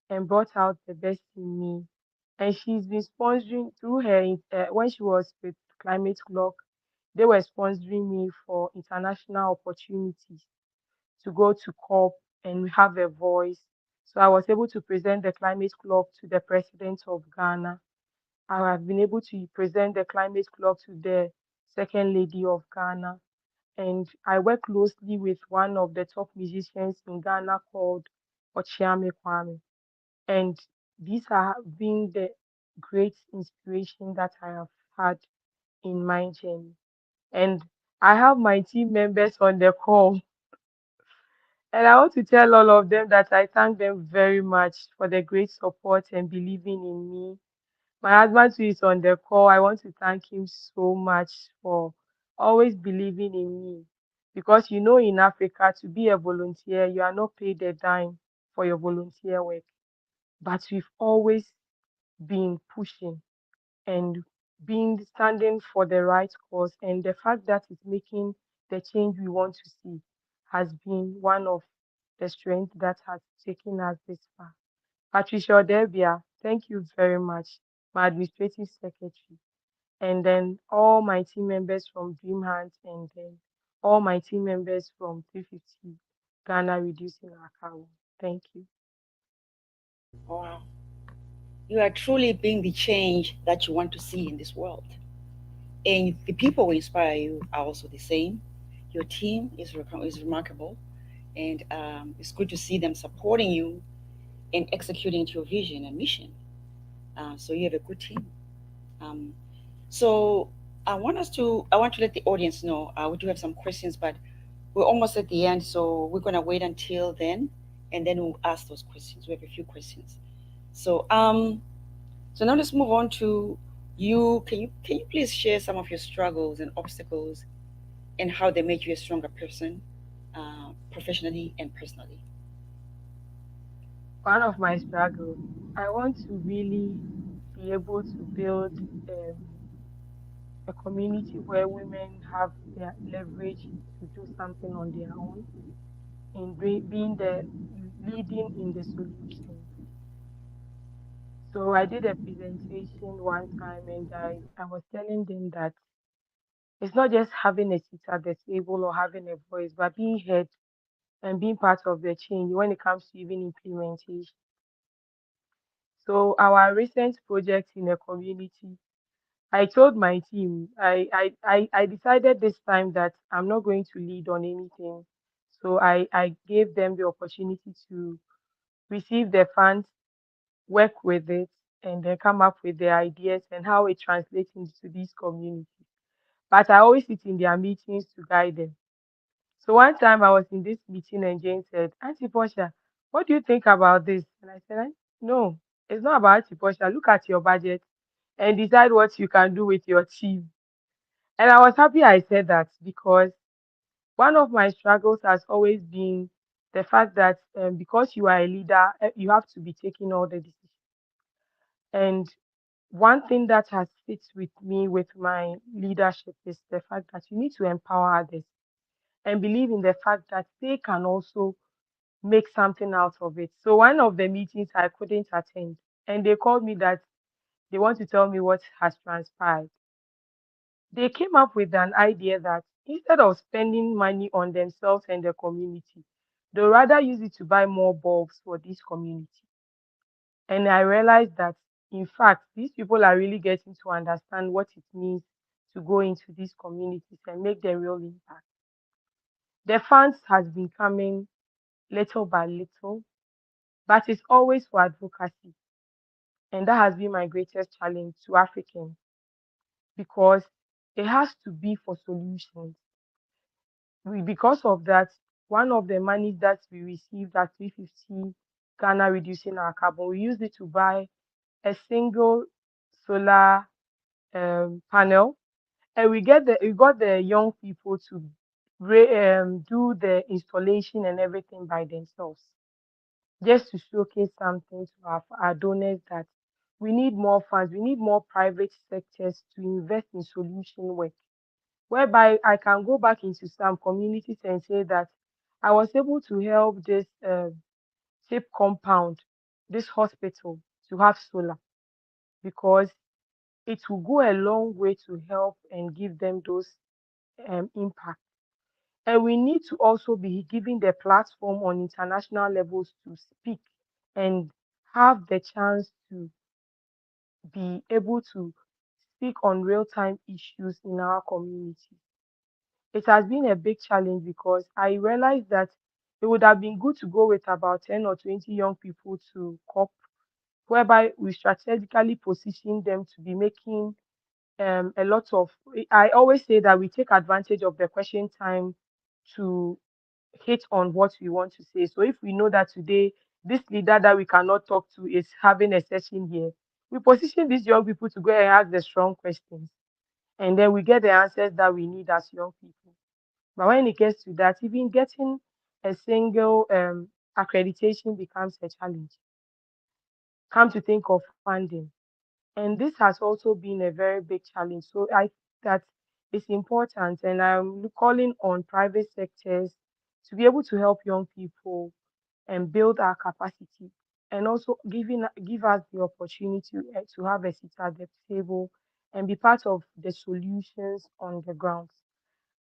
and brought out the best in me. And she's been sponsoring through her when she was with Climate Clock, they were sponsoring me for international opportunities to go to COP and have a voice. So I was able to present the Climate Club to the President of Ghana. I have been able to present the Climate Club to the Second Lady of Ghana. And I work closely with one of the top musicians in Ghana called Ochiame Kwame. And these have been the great inspiration that I have had in my journey. And I have my team members on the call. And I want to tell all of them that I thank them very much for the great support and believing in me. My husband too is on the call. I want to thank him so much for always believing in me. Because you know, in Africa, to be a volunteer, you are not paid a dime for your volunteer work. But we've always been pushing and being standing for the right cause. And the fact that it's making the change we want to see has been one of the strength that has taken us this far. Patricia Odebia, thank you very much, my administrative secretary, and then all my team members from Dream Hunt, and then all my team members from 350 Ghana Reducing Our Carbon. Thank you. Wow. You are truly being the change that you want to see in this world. And the people who inspire you are also the same. Your team is remarkable, and it's good to see them supporting you in executing your vision and mission. So you have a good team. Um, so I want to let the audience know we do have some questions, but we're almost at the end, so we're gonna wait until then, and then we'll ask those questions. We have a few questions. So so now let's move on to you. Can you please share some of your struggles and obstacles and how they made you a stronger person, professionally and personally? One of my struggles, I want to really be able to build um, a community where women have their leverage to do something on their own and being the leading in the solution. So I did a presentation one time and I was telling them that it's not just having a seat at the table or having a voice, but being heard and being part of the change when it comes to even implementation. So our recent project in the community, I told my team, I decided this time that I'm not going to lead on anything. So I gave them the opportunity to receive the funds, work with it, and then come up with the ideas and how it translates into these communities. But I always sit in their meetings to guide them. So one time I was in this meeting and Jane said, Auntie Portia, what do you think about this? And I said, no, it's not about Auntie Portia. Look at your budget and decide what you can do with your team. And I was happy I said that because one of my struggles has always been the fact that because you are a leader, you have to be taking all the decisions. And one thing that has fit with me with my leadership is the fact that you need to empower others and believe in the fact that they can also make something out of it. So one of the meetings I couldn't attend, and they called me that they want to tell me what has transpired. They came up with an idea that instead of spending money on themselves and the community, they rather use it to buy more bulbs for this community. And I realized that, in fact, these people are really getting to understand what it means to go into these communities and make the real impact. The funds has been coming little by little, but it's always for advocacy. And that has been my greatest challenge to Africans because it has to be for solutions. Because of that, one of the monies that we received at 350 Ghana reducing our carbon, we used it to buy a single solar panel, and we got the young people to do the installation and everything by themselves, just to showcase something to our donors that we need more funds, we need more private sectors to invest in solution work, whereby I can go back into some communities and say that I was able to help this ship compound this hospital to have solar, because it will go a long way to help and give them those impact. And we need to also be giving the platform on international levels to speak and have the chance to be able to speak on real time issues in our community. It has been a big challenge because I realized that it would have been good to go with about 10 or 20 young people to COP, whereby we strategically position them to be making a lot of. I always say that we take advantage of the question time to hit on what we want to say. So if we know that today this leader that we cannot talk to is having a session here, we position these young people to go and ask the strong questions, and then we get the answers that we need as young people. But when it gets to that, even getting a single accreditation becomes a challenge. Come to think of funding, and this has also been a very big challenge. So I think that it's important, and I'm calling on private sectors to be able to help young people and build our capacity, and also give us the opportunity to have a seat at the table and be part of the solutions on the ground.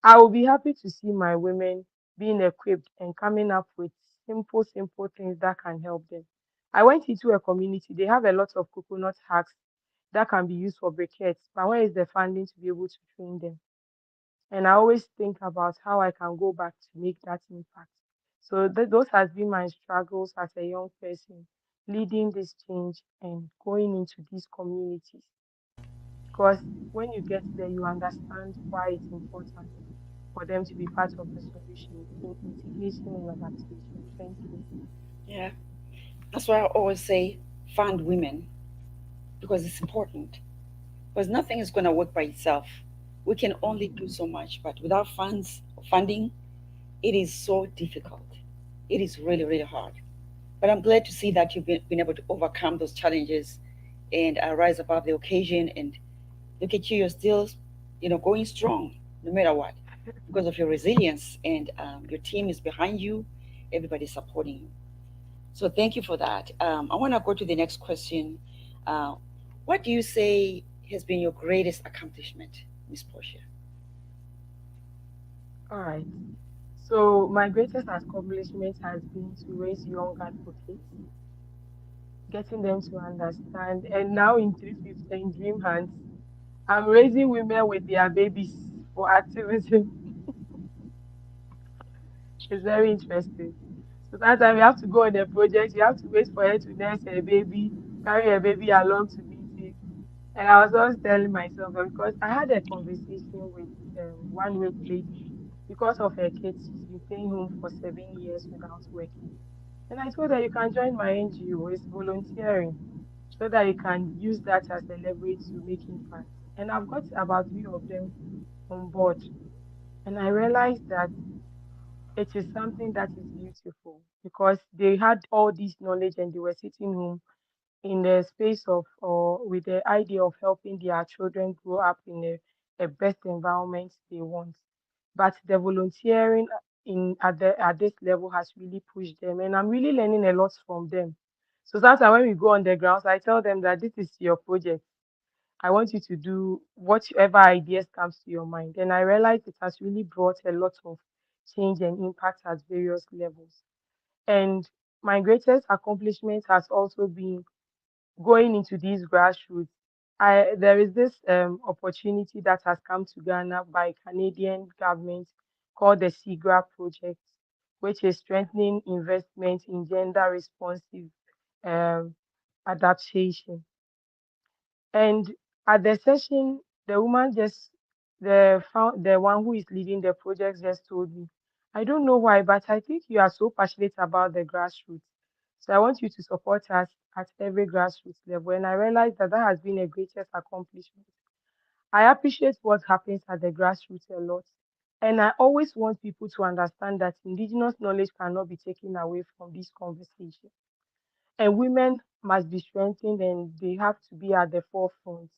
I will be happy to see my women being equipped and coming up with simple things that can help them. I went into a community, they have a lot of coconut hacks that can be used for briquettes, but where is the funding to be able to train them? And I always think about how I can go back to make that impact. So those has been my struggles as a young person, leading this change and going into these communities. Because when you get there, you understand why it's important for them to be part of the solution in mitigation and adaptation. Thank you. Yeah, that's why I always say fund women because it's important. Because nothing is going to work by itself. We can only do so much, but without funds or funding, it is so difficult. It is really, really hard. But I'm glad to see that you've been able to overcome those challenges and rise above the occasion. And look at you, you're still, going strong no matter what because of your resilience and your team is behind you. Everybody's supporting you. So thank you for that. I want to go to the next question. Uh, what do you say has been your greatest accomplishment, Miss Portia? All right. So my greatest accomplishment has been to raise young advocates, getting them to understand. And now in 315 Dream Hands, I'm raising women with their babies for activism. It's very interesting. So that time you have to go on a project, you have to wait for her to nurse a baby, carry a baby along to meetings. And I was always telling myself, because I had a conversation with one rich lady, because of her kids, she's been staying home for 7 years without working. And I told her, you can join my NGO, it's volunteering, so that you can use that as a leverage to make impact. And I've got about three of them on board. And I realized that it is something that is beautiful because they had all this knowledge and they were sitting home in the space of or with the idea of helping their children grow up in a best environment they want. But the volunteering at this level has really pushed them, and I'm really learning a lot from them. So sometimes when we go on the grounds, I tell them that this is your project. I want you to do whatever ideas comes to your mind. And I realized it has really brought a lot of change and impact at various levels. And my greatest accomplishment has also been going into these grassroots. There is this opportunity that has come to Ghana by Canadian government called the SIGRA project, which is strengthening investment in gender responsive um, adaptation. And at the session, the woman just the one who is leading the project just told me, I don't know why, but I think you are so passionate about the grassroots. So I want you to support us at every grassroots level. And I realized that that has been a greatest accomplishment. I appreciate what happens at the grassroots a lot. And I always want people to understand that indigenous knowledge cannot be taken away from this conversation. And women must be strengthened and they have to be at the forefront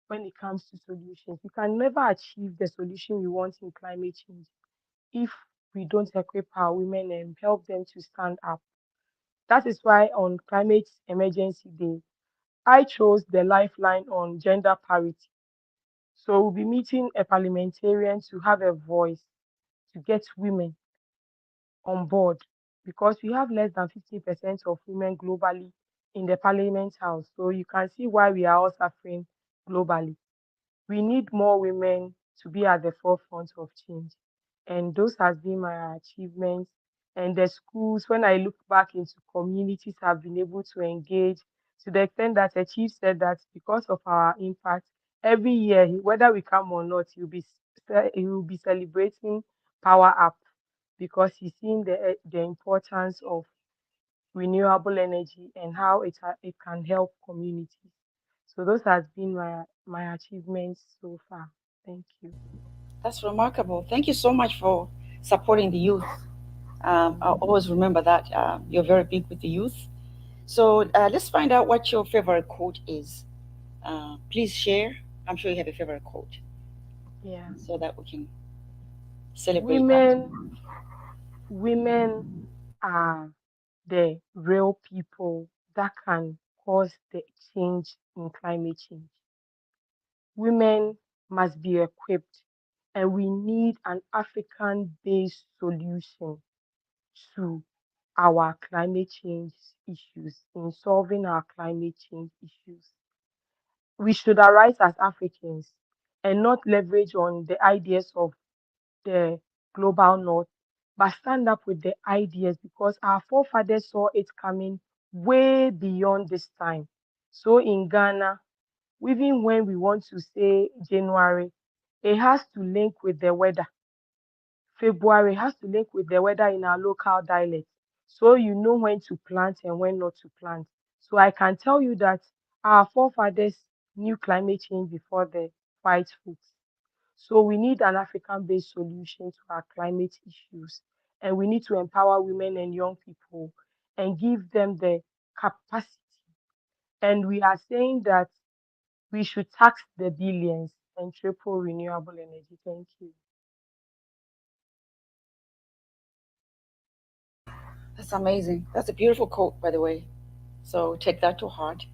when it comes to solutions. We can never achieve the solution we want in climate change if we don't equip our women and help them to stand up. That is why on Climate Emergency Day, I chose the lifeline on gender parity. So we'll be meeting a parliamentarian to have a voice to get women on board because we have less than 50% of women globally in the parliament house. So you can see why we are all suffering globally. We need more women to be at the forefront of change. And those has been my achievements. And the schools, when I look back into communities, have been able to engage to the extent that the chief said that because of our impact, every year, whether we come or not, he will be celebrating Power Up because he's seen the importance of renewable energy and how it can help communities. So those has been my achievements so far. Thank you. That's remarkable. Thank you so much for supporting the youth. I'll always remember that you're very big with the youth. So let's find out what your favorite quote is. Please share. I'm sure you have a favorite quote Yeah. so that we can celebrate that. Women women are the real people that can cause the change in climate change. Women must be equipped, and we need an African based solution to our climate change issues, in solving our climate change issues. We should arise as Africans and not leverage on the ideas of the global north, but stand up with the ideas because our forefathers saw it coming way beyond this time. So in Ghana, even when we want to say January, it has to link with the weather. February has to link with the weather in our local dialect. So you know when to plant and when not to plant. So I can tell you that our forefathers knew climate change before the white folks. So we need an African-based solution to our climate issues. And we need to empower women and young people and give them the capacity. And we are saying that we should tax the billions and triple renewable energy. Thank you. That's amazing. That's a beautiful quote, by the way. So take that to heart.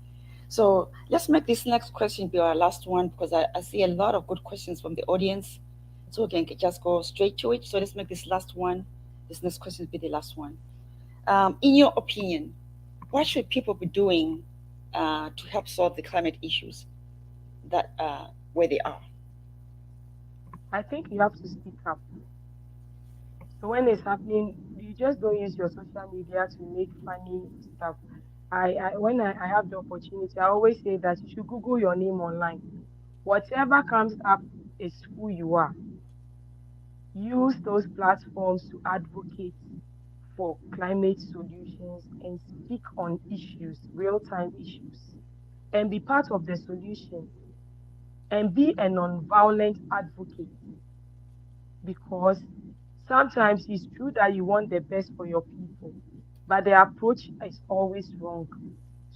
So let's make this next question be our last one because I see a lot of good questions from the audience. So we can just go straight to it. So let's make this last one, this next question be the last one. In your opinion, what should people be doing to help solve the climate issues that where they are? I think you have to speak up. So when it's happening, you just don't use your social media to make funny stuff. When I have the opportunity, I always say that you should Google your name online. Whatever comes up is who you are. Use those platforms to advocate for climate solutions and speak on issues, real time issues, and be part of the solution and be a non-violent advocate because sometimes it's true that you want the best for your people, but the approach is always wrong.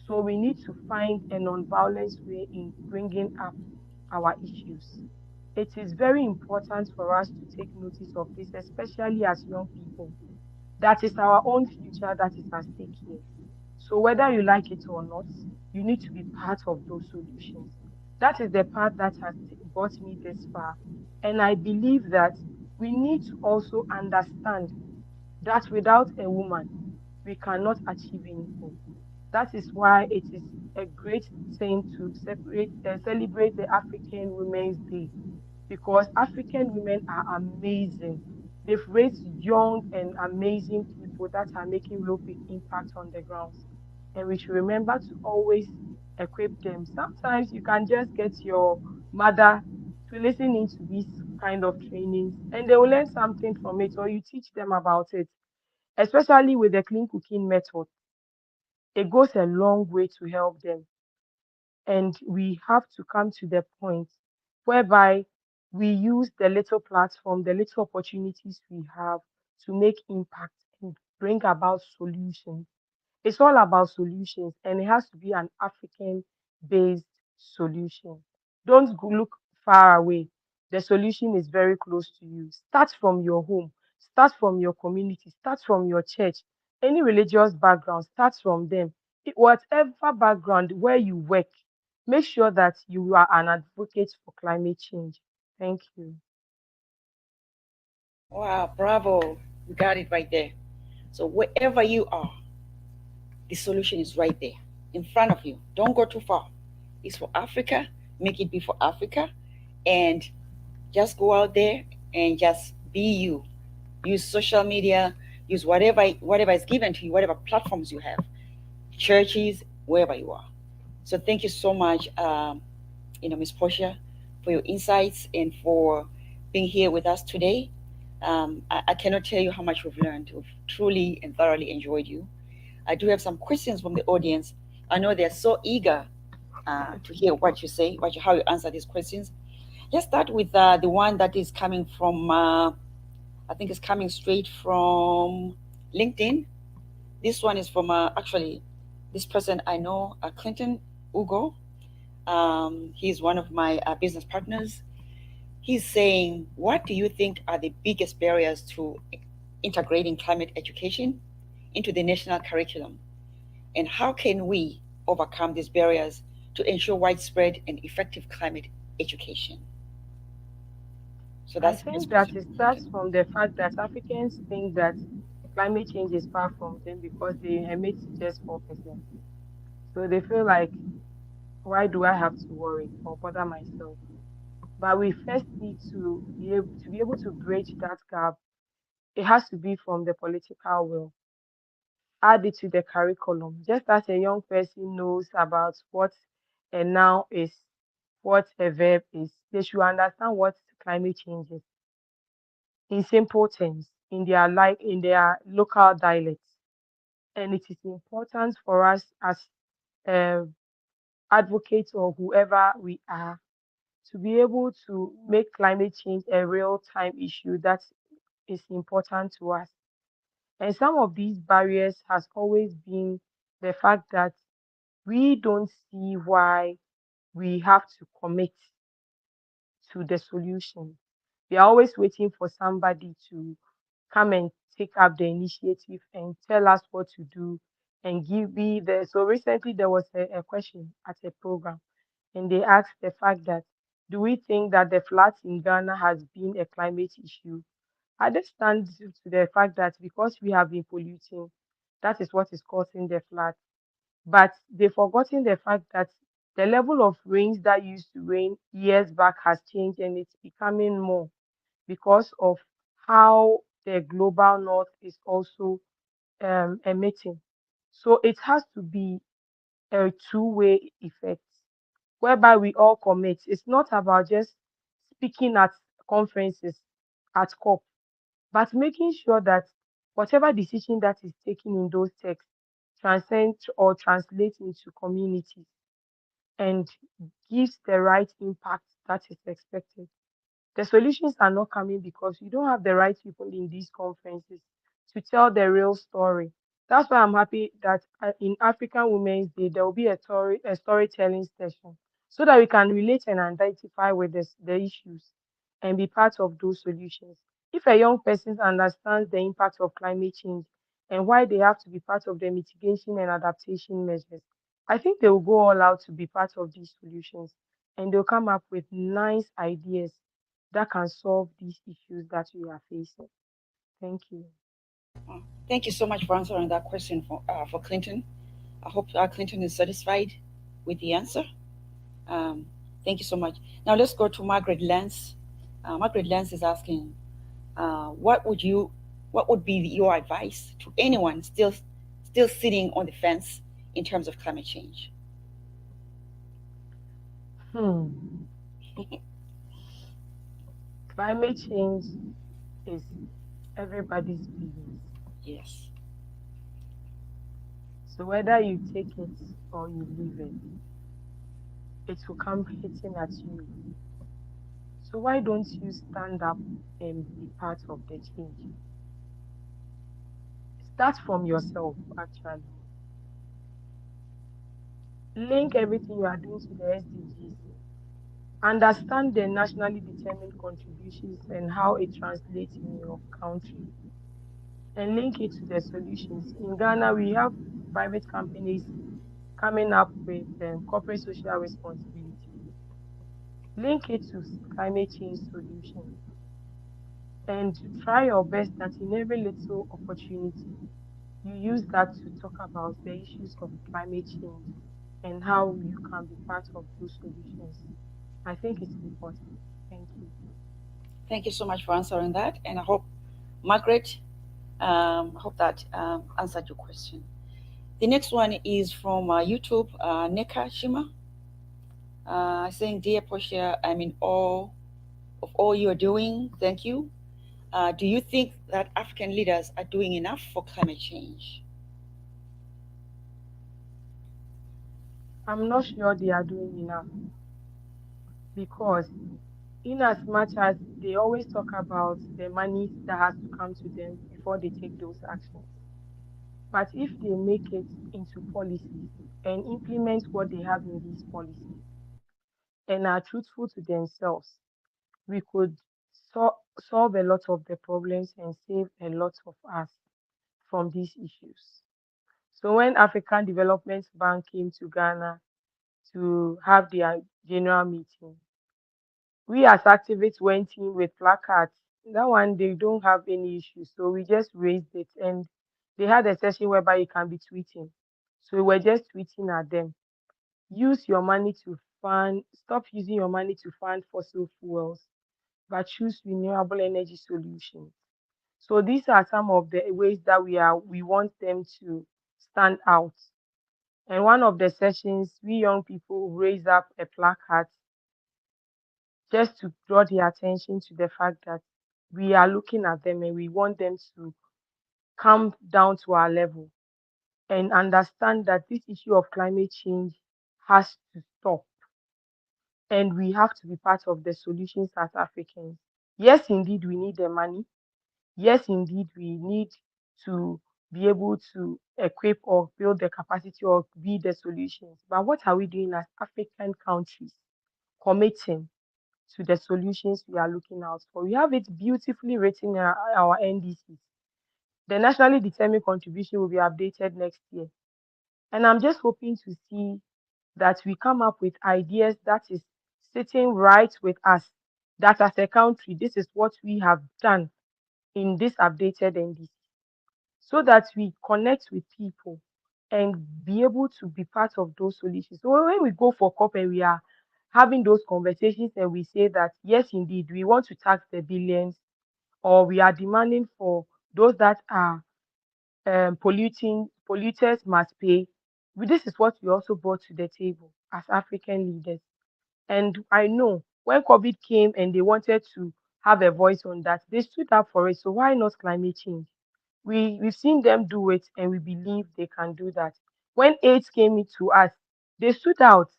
So we need to find a non-violence way in bringing up our issues. It is very important for us to take notice of this, especially as young people. That is our own future that is at stake here. So whether you like it or not, you need to be part of those solutions. That is the part that has brought me this far. And I believe that we need to also understand that without a woman, we cannot achieve anything. That is why it is a great thing to celebrate the African Women's Day because African women are amazing. They've raised young and amazing people that are making real big impact on the grounds. And we should remember to always equip them. Sometimes you can just get your mother to listen into these kind of trainings and they will learn something from it or you teach them about it, especially with the clean cooking method. It goes a long way to help them. And we have to come to the point whereby we use the little platform, the little opportunities we have to make impact and bring about solutions. It's all about solutions, and it has to be an African based solution. Don't look far away. The solution is very close to you. Start from your home, start from your community, start from your church, Any religious background starts from them. Whatever background where you work, make sure that you are an advocate for climate change. Thank you. Wow, bravo. You got it right there. So wherever you are, the solution is right there in front of you. Don't go too far. It's for Africa. Make it be for Africa. And just go out there and just be you. Use social media, use whatever is given to you, whatever platforms you have, churches, wherever you are. So thank you so much, Miss Portia, for your insights and for being here with us today. I cannot tell you how much we've learned. We've truly and thoroughly enjoyed you. I do have some questions from the audience. I know they're so eager to hear what you say, how you answer these questions. Let's start with the one that is coming from, I think it's coming straight from LinkedIn. This one is from actually this person I know, Clinton Ugo. He's one of my business partners. He's saying, what do you think are the biggest barriers to integrating climate education into the national curriculum? And how can we overcome these barriers to ensure widespread and effective climate education? So I that's his think that question. it starts from the fact that Africans think that climate change is far from them because they emit just 4%. So they feel like, why do I have to worry or bother myself? But we first need to be able to bridge that gap. It has to be from the political will. Add it to the curriculum. Just as a young person knows about what a noun is, what a verb is, they should understand what climate change is in simple terms, in their local dialects. And it is important for us as uh, advocates or whoever we are to be able to make climate change a real time issue that is important to us. And some of these barriers has always been the fact that we don't see why we have to commit to the solution. We are always waiting for somebody to come and take up the initiative and tell us what to do and give me the. So recently there was a question at a program, and they asked the fact that, do we think that the floods in Ghana has been a climate issue? I just stand to the fact that because we have been polluting, that is what is causing the flood. But they've forgotten the fact that the level of rains that used to rain years back has changed and it's becoming more because of how the global north is also emitting. So it has to be a two-way effect whereby we all commit. It's not about just speaking at conferences, at COP, but making sure that whatever decision that is taken in those texts transcends or translates into communities and gives the right impact that is expected. The solutions are not coming because you don't have the right people in these conferences to tell the real story. That's why I'm happy that in African Women's Day, there will be a storytelling session so that we can relate and identify with the issues and be part of those solutions. If a young person understands the impact of climate change and why they have to be part of the mitigation and adaptation measures, I think they will go all out to be part of these solutions and they'll come up with nice ideas that can solve these issues that we are facing. Thank you. Thank you so much for answering that question for Clinton. I hope Clinton is satisfied with the answer. Um, Thank you so much. Now let's go to Margaret Lance. Margaret Lance is asking, what would you, what would be your advice to anyone still sitting on the fence in terms of climate change? Hmm. Climate change is everybody's business. Yes. So whether you take it or you leave it will come hitting at you. So why don't you stand up and be part of the change? Start from yourself, actually. Link everything you are doing to the SDGs. Understand the nationally determined contributions and how it translates in your country. and link it to the solutions. In Ghana, we have private companies coming up with corporate social responsibility. Link it to climate change solutions and try your best that in every little opportunity, you use that to talk about the issues of climate change and how you can be part of those solutions. I think it's important. Thank you. Thank you so much for answering that. And I hope, Margaret, hope that answered your question. The next one is from YouTube, Neka Shima, saying, "Dear Portia, I'm in awe of all you are doing. Thank you. Do you think that African leaders are doing enough for climate change?" I'm not sure they are doing enough because, in as much as they always talk about the money that has to come to them before they take those actions, but if they make it into policies and implement what they have in these policies and are truthful to themselves, we could solve a lot of the problems and save a lot of us from these issues. So when African Development Bank came to Ghana to have their general meeting, we as activists went in with placards. That one they don't have any issues, so we just raised it, and they had a session whereby you can be tweeting. So we were just tweeting at them. Use your money to fund. Stop using your money to fund fossil fuels, but choose renewable energy solutions. So these are some of the ways that we want them to stand out. And one of the sessions, we young people raise up a placard just to draw their attention to the fact that we are looking at them and we want them to come down to our level and understand that this issue of climate change has to stop and we have to be part of the solutions as Africans. Yes, indeed, we need the money. Yes, indeed, we need to be able to equip or build the capacity or be the solutions. But what are we doing as African countries committing to the solutions we are looking out for? We have it beautifully written in our NDCs. The nationally determined contribution will be updated next year. And I'm just hoping to see that we come up with ideas that is sitting right with us, that as a country, this is what we have done in this updated NDC, so that we connect with people and be able to be part of those solutions. So when we go for COP and we are having those conversations and we say that, yes, indeed, we want to tax the billions, or we are demanding for those that are polluters must pay. This is what we also brought to the table as African leaders. And I know when COVID came and they wanted to have a voice on that, they stood up for it. So why not climate change? We've seen them do it and we believe they can do that. When AIDS came into us, they stood out.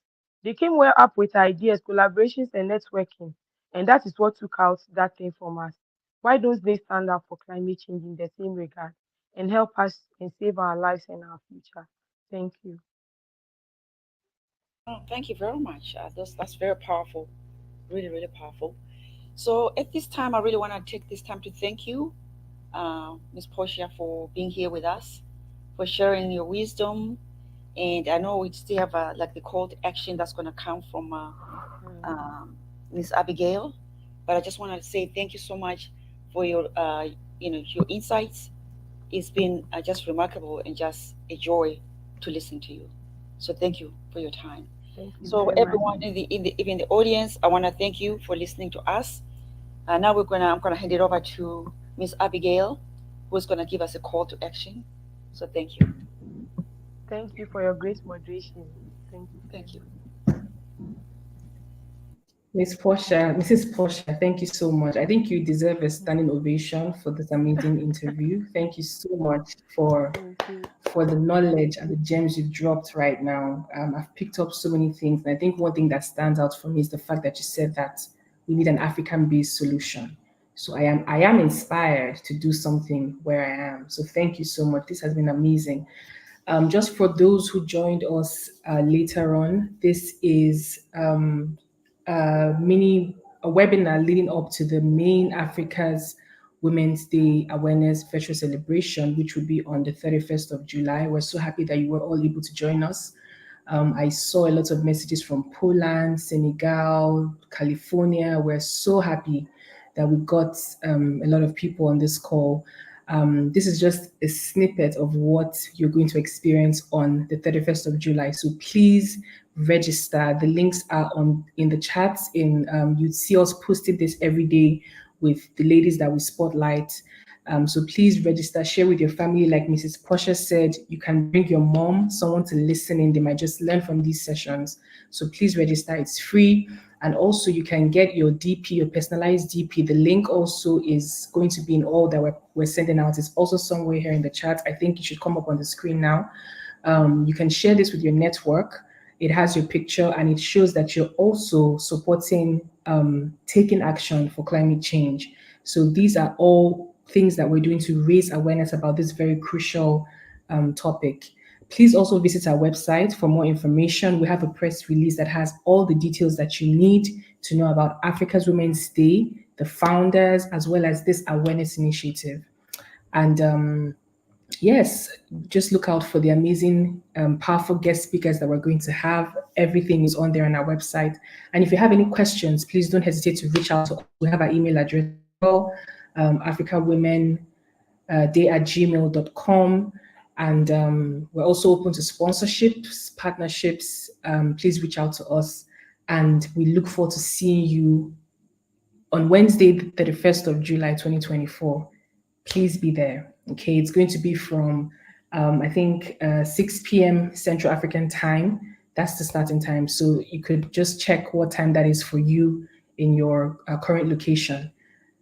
They came well up with ideas, collaborations, and networking. And that is what took out that thing from us. Why don't they stand up for climate change in the same regard and help us and save our lives and our future? Thank you. Oh, thank you very much. That's very powerful, really, really powerful. So at this time, I really want to take this time to thank you, Ms. Portia, for being here with us, for sharing your wisdom. And I know we still have like the call to action that's going to come from Mm. um, Ms. Abigail. But I just want to say thank you so much for your, your insights. It's been just remarkable and just a joy to listen to you. So thank you for your time. Thank you So very much. everyone in the audience, I want to thank you for listening to us. Now I'm gonna hand it over to Miss Abigail, who's gonna give us a call to action. So thank you, Thank you for your great moderation. Thank you very thank you. much. Miss Portia, Mrs. Portia, thank you so much. I think you deserve a standing ovation for this amazing interview. Thank you so much Thank you. for the knowledge and the gems you've dropped right now. I've picked up so many things, and I think one thing that stands out for me is the fact that you said that we need an African-based solution. So I am inspired to do something where I am. So thank you so much. This has been amazing. Just for those who joined us later on, this is a webinar leading up to the main Africa's Women's Day Awareness Virtual Celebration, which will be on the 31st of July. We're so happy that you were all able to join us. I saw a lot of messages from Poland, Senegal, California. We're so happy that we got a lot of people on this call. This is just a snippet of what you're going to experience on the 31st of July. So please register. The links are on in the chats. You'd see us posting this every day with the ladies that we spotlight. So please register, share with your family. Like Mrs. Portia said, you can bring your mom, someone to listen in. They might just learn from these sessions. So please register. It's free. And also you can get your DP, your personalized DP. The link also is going to be in all that we're sending out. It's also somewhere here in the chat. I think it should come up on the screen now. You can share this with your network. It has your picture and it shows that you're also supporting taking action for climate change. So these are all things that we're doing to raise awareness about this very crucial topic. Please also visit our website for more information. We have a press release that has all the details that you need to know about Africa's Women's Day, the founders, as well as this awareness initiative. And yes, just look out for the amazing, powerful guest speakers that we're going to have. Everything is on there on our website. And if you have any questions, please don't hesitate to reach out to us. We have our email address as well, africawomenday@gmail.com. And we're also open to sponsorships, partnerships. Please reach out to us. And we look forward to seeing you on Wednesday, the 31st of July, 2024. Please be there. Okay, it's going to be from, I think, 6 p.m. Central African time. That's the starting time. So you could just check what time that is for you in your current location.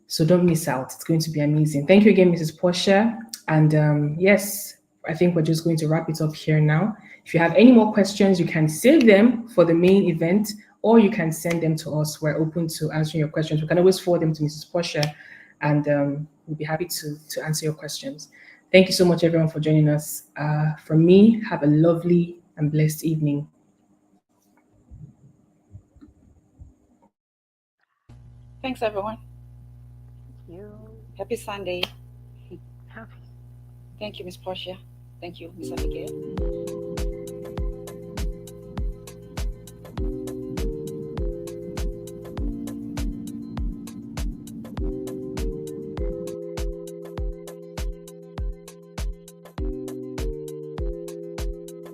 So don't miss out. It's going to be amazing. Thank you again, Mrs. Portia. And yes, I think we're just going to wrap it up here now. If you have any more questions, you can save them for the main event, or you can send them to us. We're open to answering your questions. We can always forward them to Mrs. Portia, and we'll be happy to answer your questions. Thank you so much, everyone, for joining us. From me, have a lovely and blessed evening. Thanks, everyone. Thank you. Happy Sunday. Happy. Thank you, Miss Portia. Thank you, Miss Abigail.